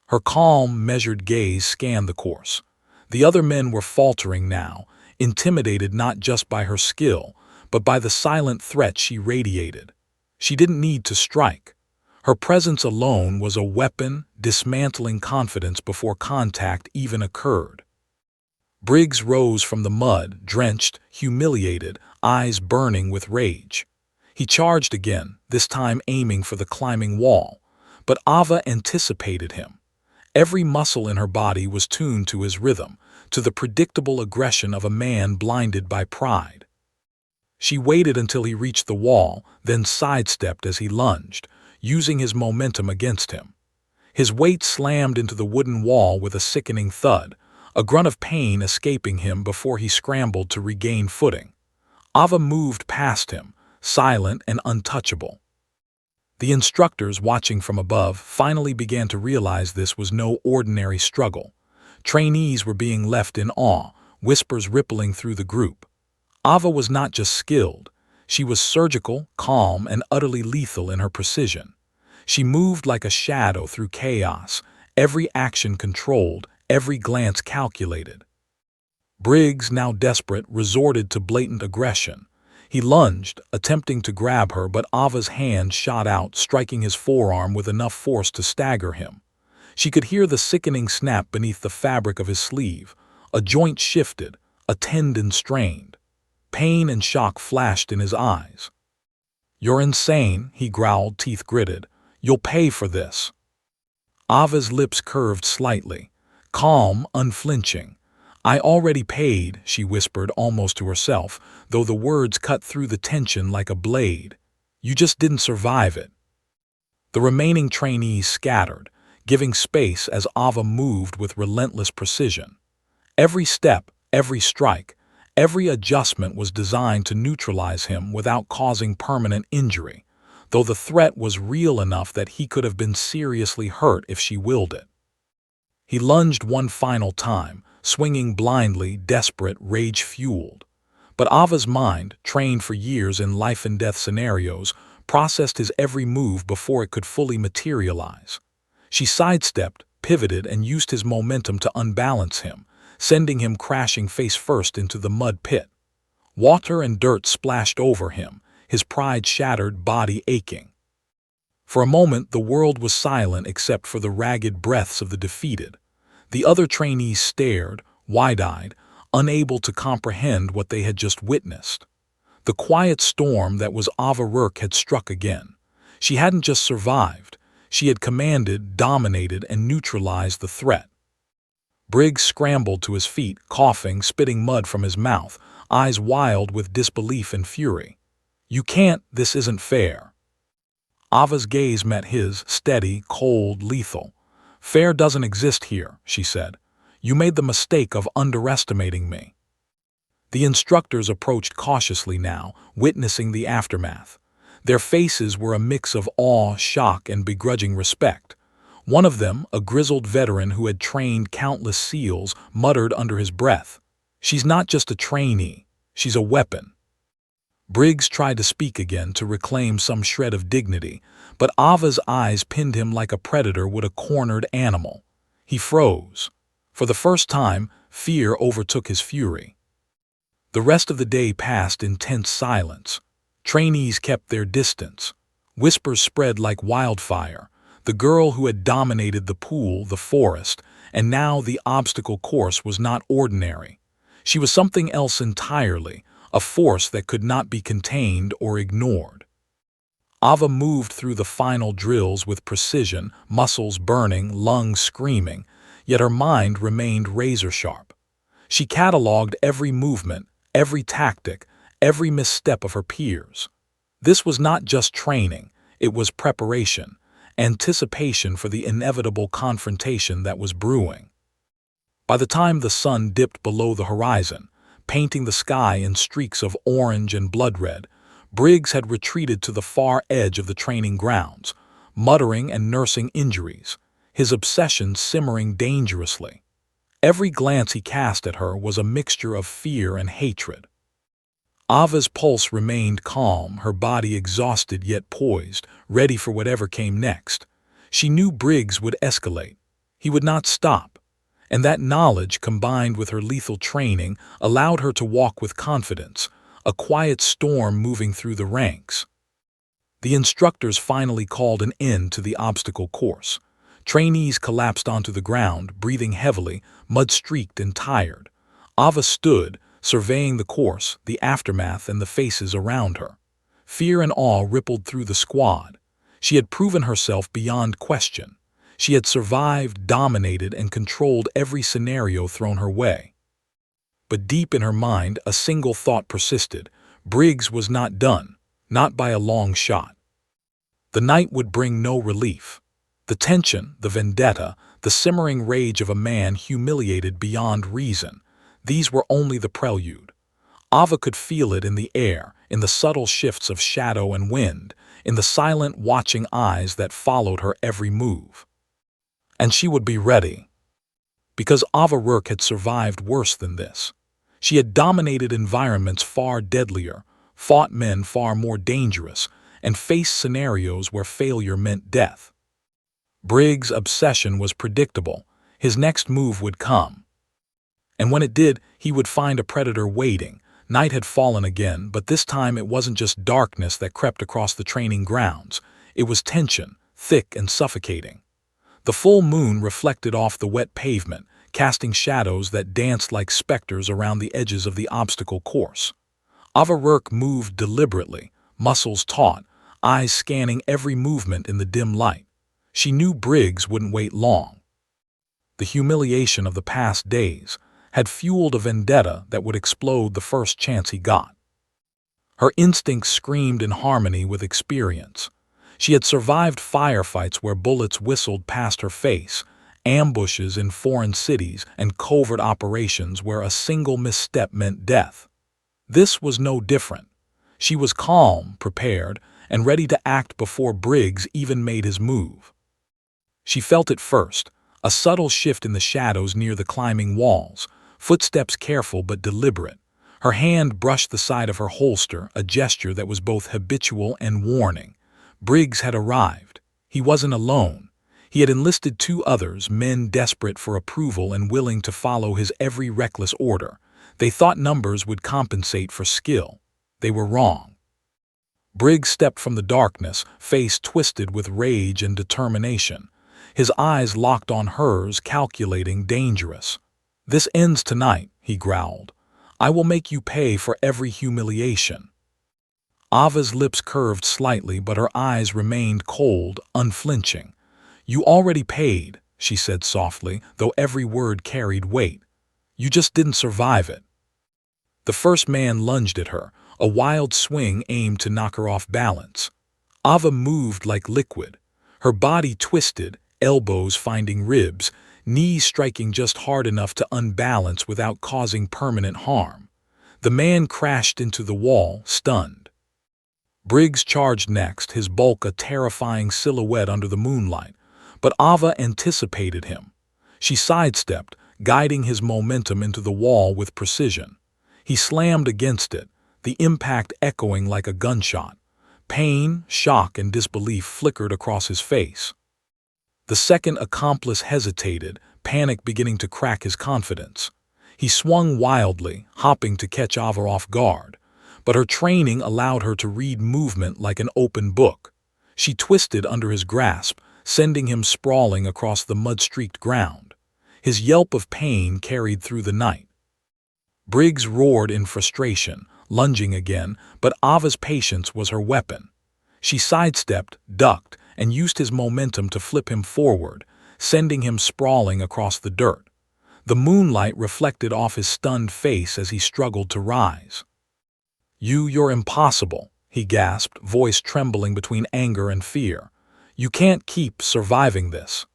Her calm, measured gaze scanned the course. The other men were faltering now, intimidated not just by her skill, but by the silent threat she radiated. She didn't need to strike. Her presence alone was a weapon, dismantling confidence before contact even occurred. Briggs rose from the mud, drenched, humiliated, eyes burning with rage. He charged again, this time aiming for the climbing wall, but Ava anticipated him. Every muscle in her body was tuned to his rhythm, to the predictable aggression of a man blinded by pride. She waited until he reached the wall, then sidestepped as he lunged, using his momentum against him. His weight slammed into the wooden wall with a sickening thud, a grunt of pain escaping him before he scrambled to regain footing. Ava moved past him, silent and untouchable. The instructors watching from above finally began to realize this was no ordinary struggle. Trainees were being left in awe, whispers rippling through the group. Ava was not just skilled, she was surgical, calm, and utterly lethal in her precision. She moved like a shadow through chaos, every action controlled, every glance calculated. Briggs, now desperate, resorted to blatant aggression. He lunged, attempting to grab her, but Ava's hand shot out, striking his forearm with enough force to stagger him. She could hear the sickening snap beneath the fabric of his sleeve. A joint shifted, a tendon strained. Pain and shock flashed in his eyes. "You're insane," he growled, teeth gritted. "You'll pay for this." Ava's lips curved slightly. Calm, unflinching. "I already paid," she whispered almost to herself, though the words cut through the tension like a blade. "You just didn't survive it." The remaining trainees scattered, giving space as Ava moved with relentless precision. Every step, every strike, every adjustment was designed to neutralize him without causing permanent injury, though the threat was real enough that he could have been seriously hurt if she willed it. He lunged one final time, swinging blindly, desperate, rage-fueled. But Ava's mind, trained for years in life-and-death scenarios, processed his every move before it could fully materialize. She sidestepped, pivoted, and used his momentum to unbalance him, sending him crashing face-first into the mud pit. Water and dirt splashed over him, his pride shattered, body aching. For a moment, the world was silent except for the ragged breaths of the defeated. The other trainees stared, wide-eyed, unable to comprehend what they had just witnessed. The quiet storm that was Ava Rourke had struck again. She hadn't just survived. She had commanded, dominated, and neutralized the threat. Briggs scrambled to his feet, coughing, spitting mud from his mouth, eyes wild with disbelief and fury. "You can't, this isn't fair." Ava's gaze met his, steady, cold, lethal. "Fair doesn't exist here," she said. "You made the mistake of underestimating me." The instructors approached cautiously now, witnessing the aftermath. Their faces were a mix of awe, shock, and begrudging respect. One of them, a grizzled veteran who had trained countless SEALs, muttered under his breath, "She's not just a trainee, she's a weapon." Briggs tried to speak again to reclaim some shred of dignity, but Ava's eyes pinned him like a predator would a cornered animal. He froze. For the first time, fear overtook his fury. The rest of the day passed in tense silence. Trainees kept their distance. Whispers spread like wildfire. The girl who had dominated the pool, the forest, and now the obstacle course was not ordinary. She was something else entirely, a force that could not be contained or ignored. Ava moved through the final drills with precision, muscles burning, lungs screaming, yet her mind remained razor-sharp. She catalogued every movement, every tactic, every misstep of her peers. This was not just training, it was preparation, anticipation for the inevitable confrontation that was brewing. By the time the sun dipped below the horizon, painting the sky in streaks of orange and blood red, Briggs had retreated to the far edge of the training grounds, muttering and nursing injuries, his obsession simmering dangerously. Every glance he cast at her was a mixture of fear and hatred. Ava's pulse remained calm, her body exhausted yet poised, ready for whatever came next. She knew Briggs would escalate. He would not stop. And that knowledge, combined with her lethal training, allowed her to walk with confidence, a quiet storm moving through the ranks. The instructors finally called an end to the obstacle course. Trainees collapsed onto the ground, breathing heavily, mud-streaked and tired. Ava stood, surveying the course, the aftermath, and the faces around her. Fear and awe rippled through the squad. She had proven herself beyond question. She had survived, dominated, and controlled every scenario thrown her way. But deep in her mind, a single thought persisted. Briggs was not done, not by a long shot. The night would bring no relief. The tension, the vendetta, the simmering rage of a man humiliated beyond reason, these were only the prelude. Ava could feel it in the air, in the subtle shifts of shadow and wind, in the silent, watching eyes that followed her every move. And she would be ready. Because Ava Rourke had survived worse than this. She had dominated environments far deadlier, fought men far more dangerous, and faced scenarios where failure meant death. Briggs' obsession was predictable. His next move would come. And when it did, he would find a predator waiting. Night had fallen again, but this time it wasn't just darkness that crept across the training grounds. It was tension, thick and suffocating. The full moon reflected off the wet pavement, casting shadows that danced like specters around the edges of the obstacle course. Ava Rourke moved deliberately, muscles taut, eyes scanning every movement in the dim light. She knew Briggs wouldn't wait long. The humiliation of the past days had fueled a vendetta that would explode the first chance he got. Her instincts screamed in harmony with experience. She had survived firefights where bullets whistled past her face, ambushes in foreign cities, and covert operations where a single misstep meant death. This was no different. She was calm, prepared, and ready to act before Briggs even made his move. She felt it first, a subtle shift in the shadows near the climbing walls, footsteps careful but deliberate. Her hand brushed the side of her holster, a gesture that was both habitual and warning. Briggs had arrived. He wasn't alone. He had enlisted two others, men desperate for approval and willing to follow his every reckless order. They thought numbers would compensate for skill. They were wrong. Briggs stepped from the darkness, face twisted with rage and determination. His eyes locked on hers, calculating, dangerous. "This ends tonight," he growled. "I will make you pay for every humiliation." Ava's lips curved slightly, but her eyes remained cold, unflinching. "You already paid," she said softly, though every word carried weight. "You just didn't survive it." The first man lunged at her, a wild swing aimed to knock her off balance. Ava moved like liquid. Her body twisted, elbows finding ribs, knees striking just hard enough to unbalance without causing permanent harm. The man crashed into the wall, stunned. Briggs charged next, his bulk a terrifying silhouette under the moonlight, but Ava anticipated him. She sidestepped, guiding his momentum into the wall with precision. He slammed against it, the impact echoing like a gunshot. Pain, shock, and disbelief flickered across his face. The second accomplice hesitated, panic beginning to crack his confidence. He swung wildly, hopping to catch Ava off guard, but her training allowed her to read movement like an open book. She twisted under his grasp, sending him sprawling across the mud-streaked ground. His yelp of pain carried through the night. Briggs roared in frustration, lunging again, but Ava's patience was her weapon. She sidestepped, ducked, and used his momentum to flip him forward, sending him sprawling across the dirt. The moonlight reflected off his stunned face as he struggled to rise. You're impossible," he gasped, voice trembling between anger and fear. "You can't keep surviving this."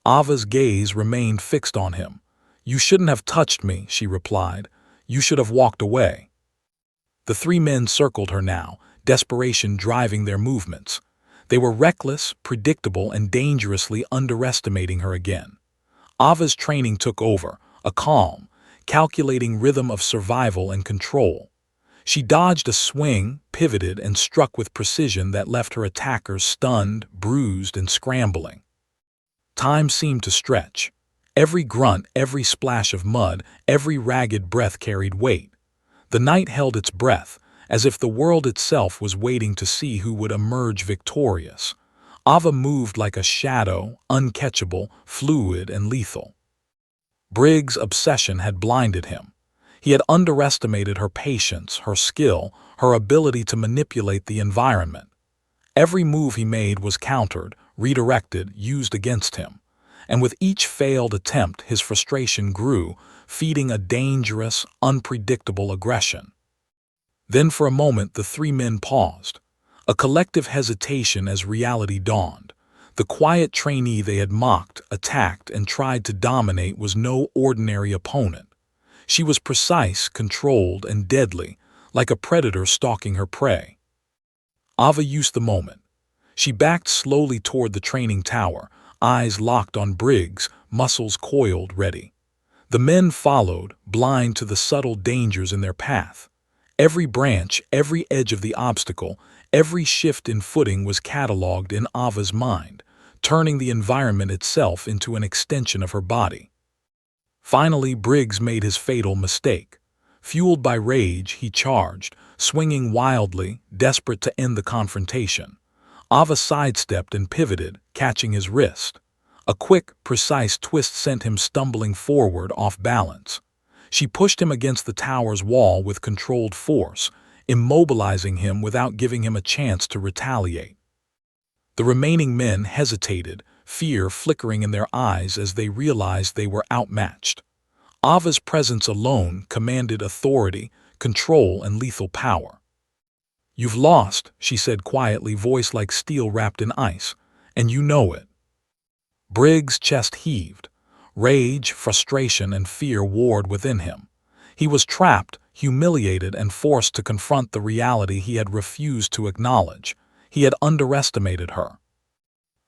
Ava's gaze remained fixed on him. "You shouldn't have touched me," she replied. "You should have walked away." The three men circled her now, desperation driving their movements. They were reckless, predictable, and dangerously underestimating her again. Ava's training took over, a calm, calculating rhythm of survival and control. She dodged a swing, pivoted, and struck with precision that left her attackers stunned, bruised, and scrambling. Time seemed to stretch. Every grunt, every splash of mud, every ragged breath carried weight. The night held its breath, as if the world itself was waiting to see who would emerge victorious. Ava moved like a shadow, uncatchable, fluid, and lethal. Briggs' obsession had blinded him. He had underestimated her patience, her skill, her ability to manipulate the environment. Every move he made was countered, redirected, used against him. And with each failed attempt, his frustration grew, feeding a dangerous, unpredictable aggression. Then for a moment the three men paused, a collective hesitation as reality dawned. The quiet trainee they had mocked, attacked, and tried to dominate was no ordinary opponent. She was precise, controlled, and deadly, like a predator stalking her prey. Ava used the moment. She backed slowly toward the training tower, eyes locked on Briggs, muscles coiled, ready. The men followed, blind to the subtle dangers in their path. Every branch, every edge of the obstacle, every shift in footing was catalogued in Ava's mind, turning the environment itself into an extension of her body. Finally, Briggs made his fatal mistake. Fueled by rage, he charged, swinging wildly, desperate to end the confrontation. Ava sidestepped and pivoted, catching his wrist. A quick, precise twist sent him stumbling forward off balance. She pushed him against the tower's wall with controlled force, immobilizing him without giving him a chance to retaliate. The remaining men hesitated, fear flickering in their eyes as they realized they were outmatched. Ava's presence alone commanded authority, control, and lethal power. "You've lost," she said quietly, voice like steel wrapped in ice, "and you know it." Briggs' chest heaved. Rage, frustration, and fear warred within him. He was trapped, humiliated, and forced to confront the reality he had refused to acknowledge. He had underestimated her.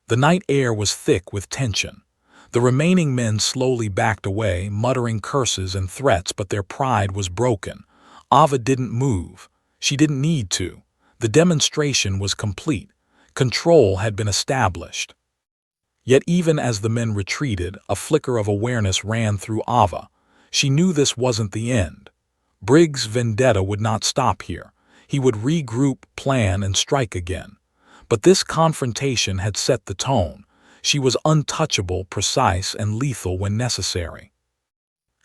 The night air was thick with tension. The remaining men slowly backed away, muttering curses and threats, but their pride was broken. Ava didn't move. She didn't need to. The demonstration was complete. Control had been established. Yet even as the men retreated, a flicker of awareness ran through Ava. She knew this wasn't the end. Briggs' vendetta would not stop here. He would regroup, plan, and strike again. But this confrontation had set the tone. She was untouchable, precise, and lethal when necessary.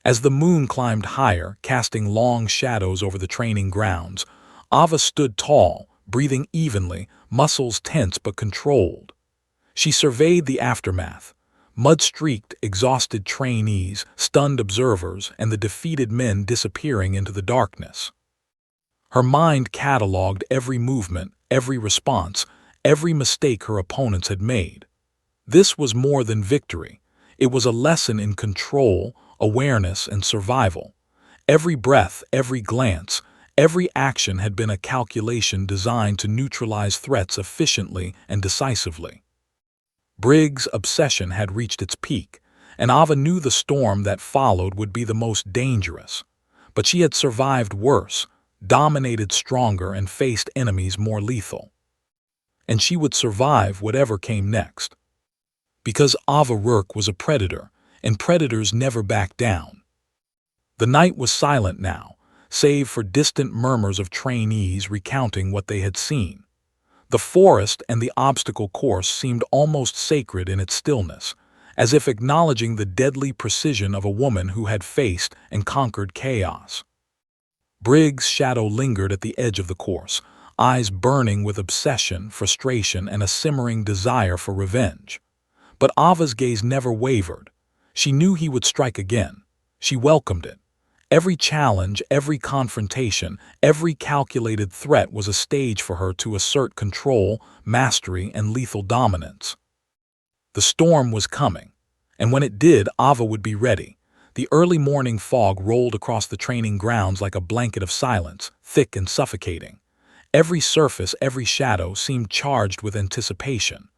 As the moon climbed higher, casting long shadows over the training grounds, Ava stood tall, breathing evenly, muscles tense but controlled. She surveyed the aftermath. Mud-streaked, exhausted trainees, stunned observers, and the defeated men disappearing into the darkness. Her mind catalogued every movement, every response, every mistake her opponents had made. This was more than victory. It was a lesson in control, awareness, and survival. Every breath, every glance, every action had been a calculation designed to neutralize threats efficiently and decisively. Briggs' obsession had reached its peak, and Ava knew the storm that followed would be the most dangerous. But she had survived worse, dominated stronger, and faced enemies more lethal. And she would survive whatever came next. Because Ava Rourke was a predator, and predators never back down. The night was silent now, save for distant murmurs of trainees recounting what they had seen. The forest and the obstacle course seemed almost sacred in its stillness, as if acknowledging the deadly precision of a woman who had faced and conquered chaos. Briggs' shadow lingered at the edge of the course, eyes burning with obsession, frustration, and a simmering desire for revenge. But Ava's gaze never wavered. She knew he would strike again. She welcomed it. Every challenge, every confrontation, every calculated threat was a stage for her to assert control, mastery, and lethal dominance. The storm was coming, and when it did, Ava would be ready. The early morning fog rolled across the training grounds like a blanket of silence, thick and suffocating. Every surface, every shadow seemed charged with anticipation.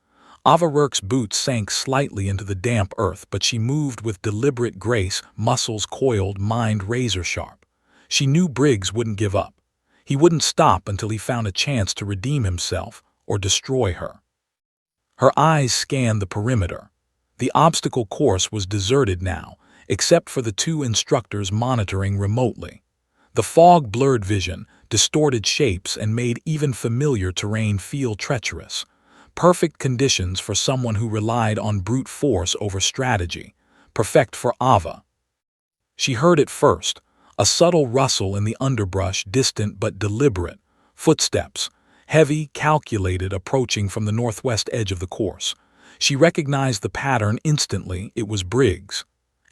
Ava Rourke's boots sank slightly into the damp earth, but she moved with deliberate grace, muscles coiled, mind razor-sharp. She knew Briggs wouldn't give up. He wouldn't stop until he found a chance to redeem himself or destroy her. Her eyes scanned the perimeter. The obstacle course was deserted now, except for the two instructors monitoring remotely. The fog blurred vision, distorted shapes, and made even familiar terrain feel treacherous. Perfect conditions for someone who relied on brute force over strategy. Perfect for Ava. She heard it first, a subtle rustle in the underbrush, distant but deliberate. Footsteps, heavy, calculated, approaching from the northwest edge of the course. She recognized the pattern instantly. It was Briggs.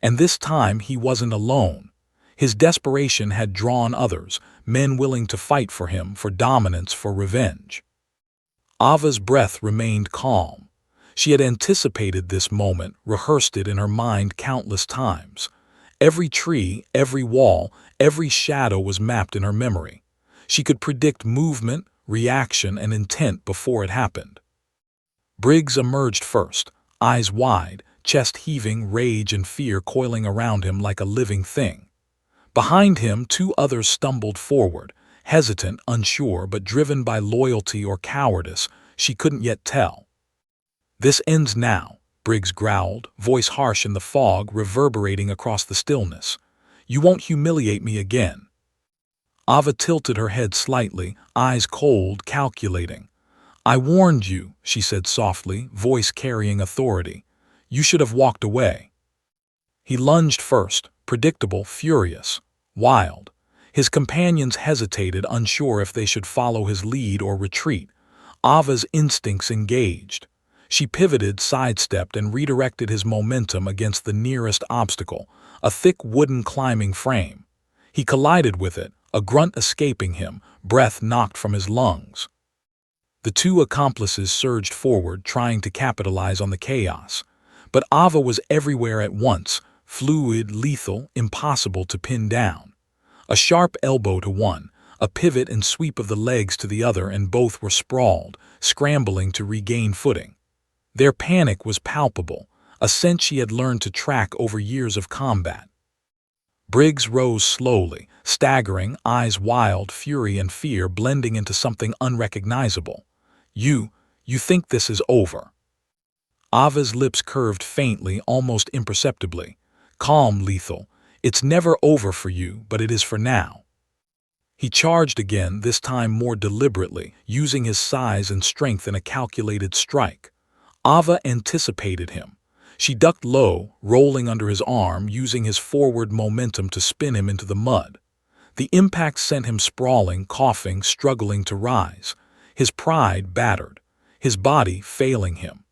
And this time he wasn't alone. His desperation had drawn others, men willing to fight for him, for dominance, for revenge. Ava's breath remained calm. She had anticipated this moment, rehearsed it in her mind countless times. Every tree, every wall, every shadow was mapped in her memory. She could predict movement, reaction, and intent before it happened. Briggs emerged first, eyes wide, chest heaving, rage and fear coiling around him like a living thing. Behind him, two others stumbled forward, hesitant, unsure, but driven by loyalty or cowardice, she couldn't yet tell. "This ends now," Briggs growled, voice harsh in the fog, reverberating across the stillness. "You won't humiliate me again." Ava tilted her head slightly, eyes cold, calculating. "I warned you," she said softly, voice carrying authority. "You should have walked away." He lunged first, predictable, furious, wild. His companions hesitated, unsure if they should follow his lead or retreat. Ava's instincts engaged. She pivoted, sidestepped, and redirected his momentum against the nearest obstacle, a thick wooden climbing frame. He collided with it, a grunt escaping him, breath knocked from his lungs. The two accomplices surged forward, trying to capitalize on the chaos. But Ava was everywhere at once, fluid, lethal, impossible to pin down. A sharp elbow to one, a pivot and sweep of the legs to the other, and both were sprawled, scrambling to regain footing. Their panic was palpable, a sense she had learned to track over years of combat. Briggs rose slowly, staggering, eyes wild, fury and fear blending into something unrecognizable. You think this is over?" Ava's lips curved faintly, almost imperceptibly. "Calm, lethal. It's never over for you, but it is for now." He charged again, this time more deliberately, using his size and strength in a calculated strike. Ava anticipated him. She ducked low, rolling under his arm, using his forward momentum to spin him into the mud. The impact sent him sprawling, coughing, struggling to rise, his pride battered, his body failing him.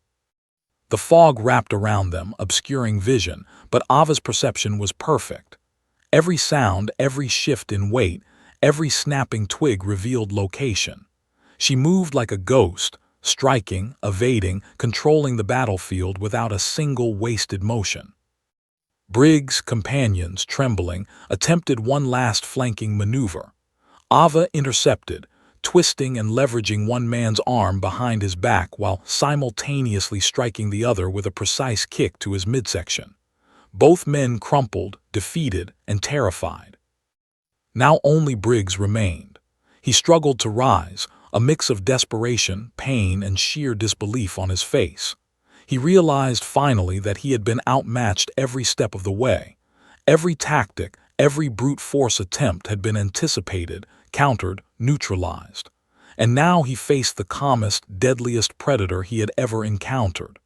The fog wrapped around them, obscuring vision, but Ava's perception was perfect. Every sound, every shift in weight, every snapping twig revealed location. She moved like a ghost, striking, evading, controlling the battlefield without a single wasted motion. Briggs' companions, trembling, attempted one last flanking maneuver. Ava intercepted, twisting and leveraging one man's arm behind his back while simultaneously striking the other with a precise kick to his midsection. Both men crumpled, defeated, and terrified. Now only Briggs remained. He struggled to rise, a mix of desperation, pain, and sheer disbelief on his face. He realized finally that he had been outmatched every step of the way. Every tactic, every brute force attempt had been anticipated, countered, neutralized. And now he faced the calmest, deadliest predator he had ever encountered.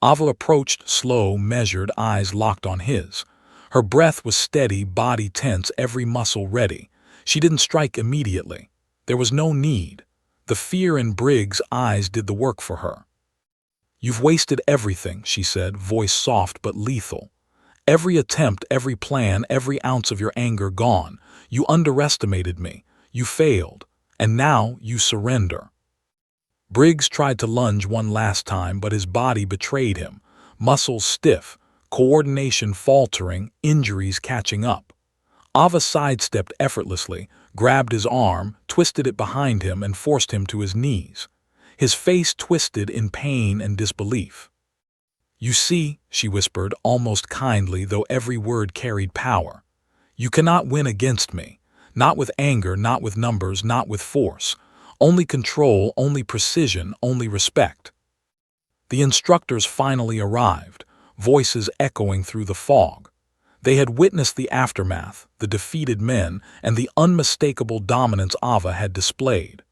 Ava approached, slow, measured, eyes locked on his. Her breath was steady, body tense, every muscle ready. She didn't strike immediately. There was no need. The fear in Briggs' eyes did the work for her. "You've wasted everything," she said, voice soft but lethal. "Every attempt, every plan, every ounce of your anger gone. You underestimated me. You failed. And now you surrender." Briggs tried to lunge one last time, but his body betrayed him. Muscles stiff, coordination faltering, injuries catching up. Ava sidestepped effortlessly, grabbed his arm, twisted it behind him, and forced him to his knees. His face twisted in pain and disbelief. "You see," she whispered, almost kindly, though every word carried power. "You cannot win against me. Not with anger, not with numbers, not with force. Only control, only precision, only respect." The instructors finally arrived, voices echoing through the fog. They had witnessed the aftermath, the defeated men, and the unmistakable dominance Ava had displayed.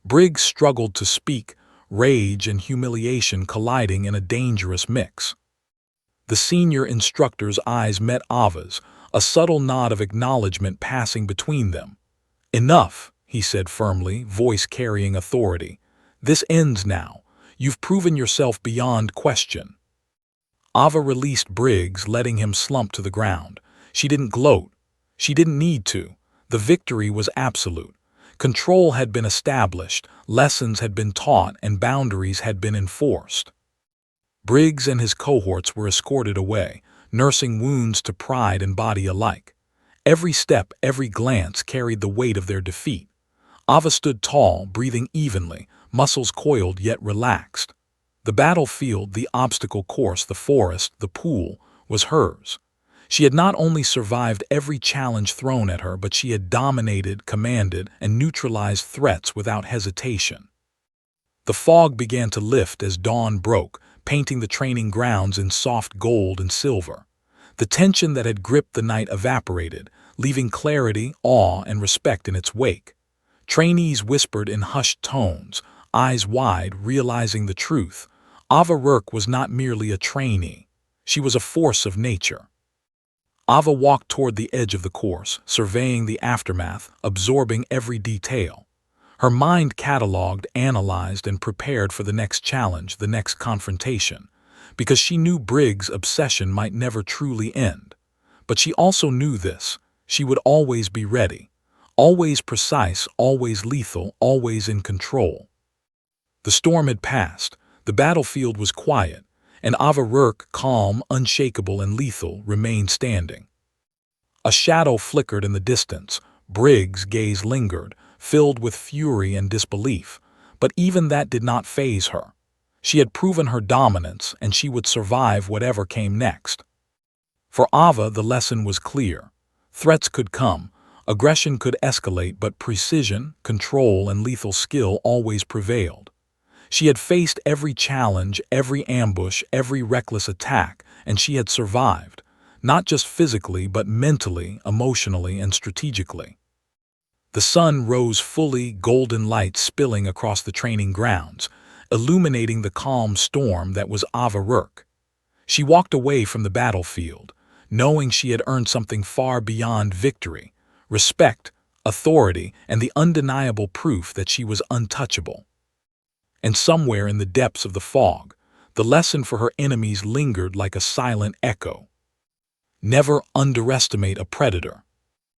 Briggs struggled to speak, rage and humiliation colliding in a dangerous mix. The senior instructor's eyes met Ava's, a subtle nod of acknowledgement passing between them. "Enough," he said firmly, voice carrying authority. "This ends now. You've proven yourself beyond question." Ava released Briggs, letting him slump to the ground. She didn't gloat. She didn't need to. The victory was absolute. Control had been established, lessons had been taught, and boundaries had been enforced. Briggs and his cohorts were escorted away, nursing wounds to pride and body alike. Every step, every glance carried the weight of their defeat. Ava stood tall, breathing evenly, muscles coiled yet relaxed. The battlefield, the obstacle course, the forest, the pool, was hers. She had not only survived every challenge thrown at her, but she had dominated, commanded, and neutralized threats without hesitation. The fog began to lift as dawn broke, painting the training grounds in soft gold and silver. The tension that had gripped the night evaporated, leaving clarity, awe, and respect in its wake. Trainees whispered in hushed tones, eyes wide, realizing the truth. Ava Rourke was not merely a trainee. She was a force of nature. Ava walked toward the edge of the course, surveying the aftermath, absorbing every detail. Her mind cataloged, analyzed, and prepared for the next challenge, the next confrontation, because she knew Briggs' obsession might never truly end. But she also knew this: she would always be ready, always precise, always lethal, always in control. The storm had passed, the battlefield was quiet, and Ava Rourke, calm, unshakable, and lethal, remained standing. A shadow flickered in the distance. Briggs' gaze lingered, filled with fury and disbelief, but even that did not faze her. She had proven her dominance, and she would survive whatever came next. For Ava, the lesson was clear. Threats could come, aggression could escalate, but precision, control, and lethal skill always prevailed. She had faced every challenge, every ambush, every reckless attack, and she had survived, not just physically but mentally, emotionally, and strategically. The sun rose fully, golden light spilling across the training grounds, illuminating the calm storm that was Ava Rourke. She walked away from the battlefield, knowing she had earned something far beyond victory: respect, authority, and the undeniable proof that she was untouchable. And somewhere in the depths of the fog, the lesson for her enemies lingered like a silent echo. Never underestimate a predator.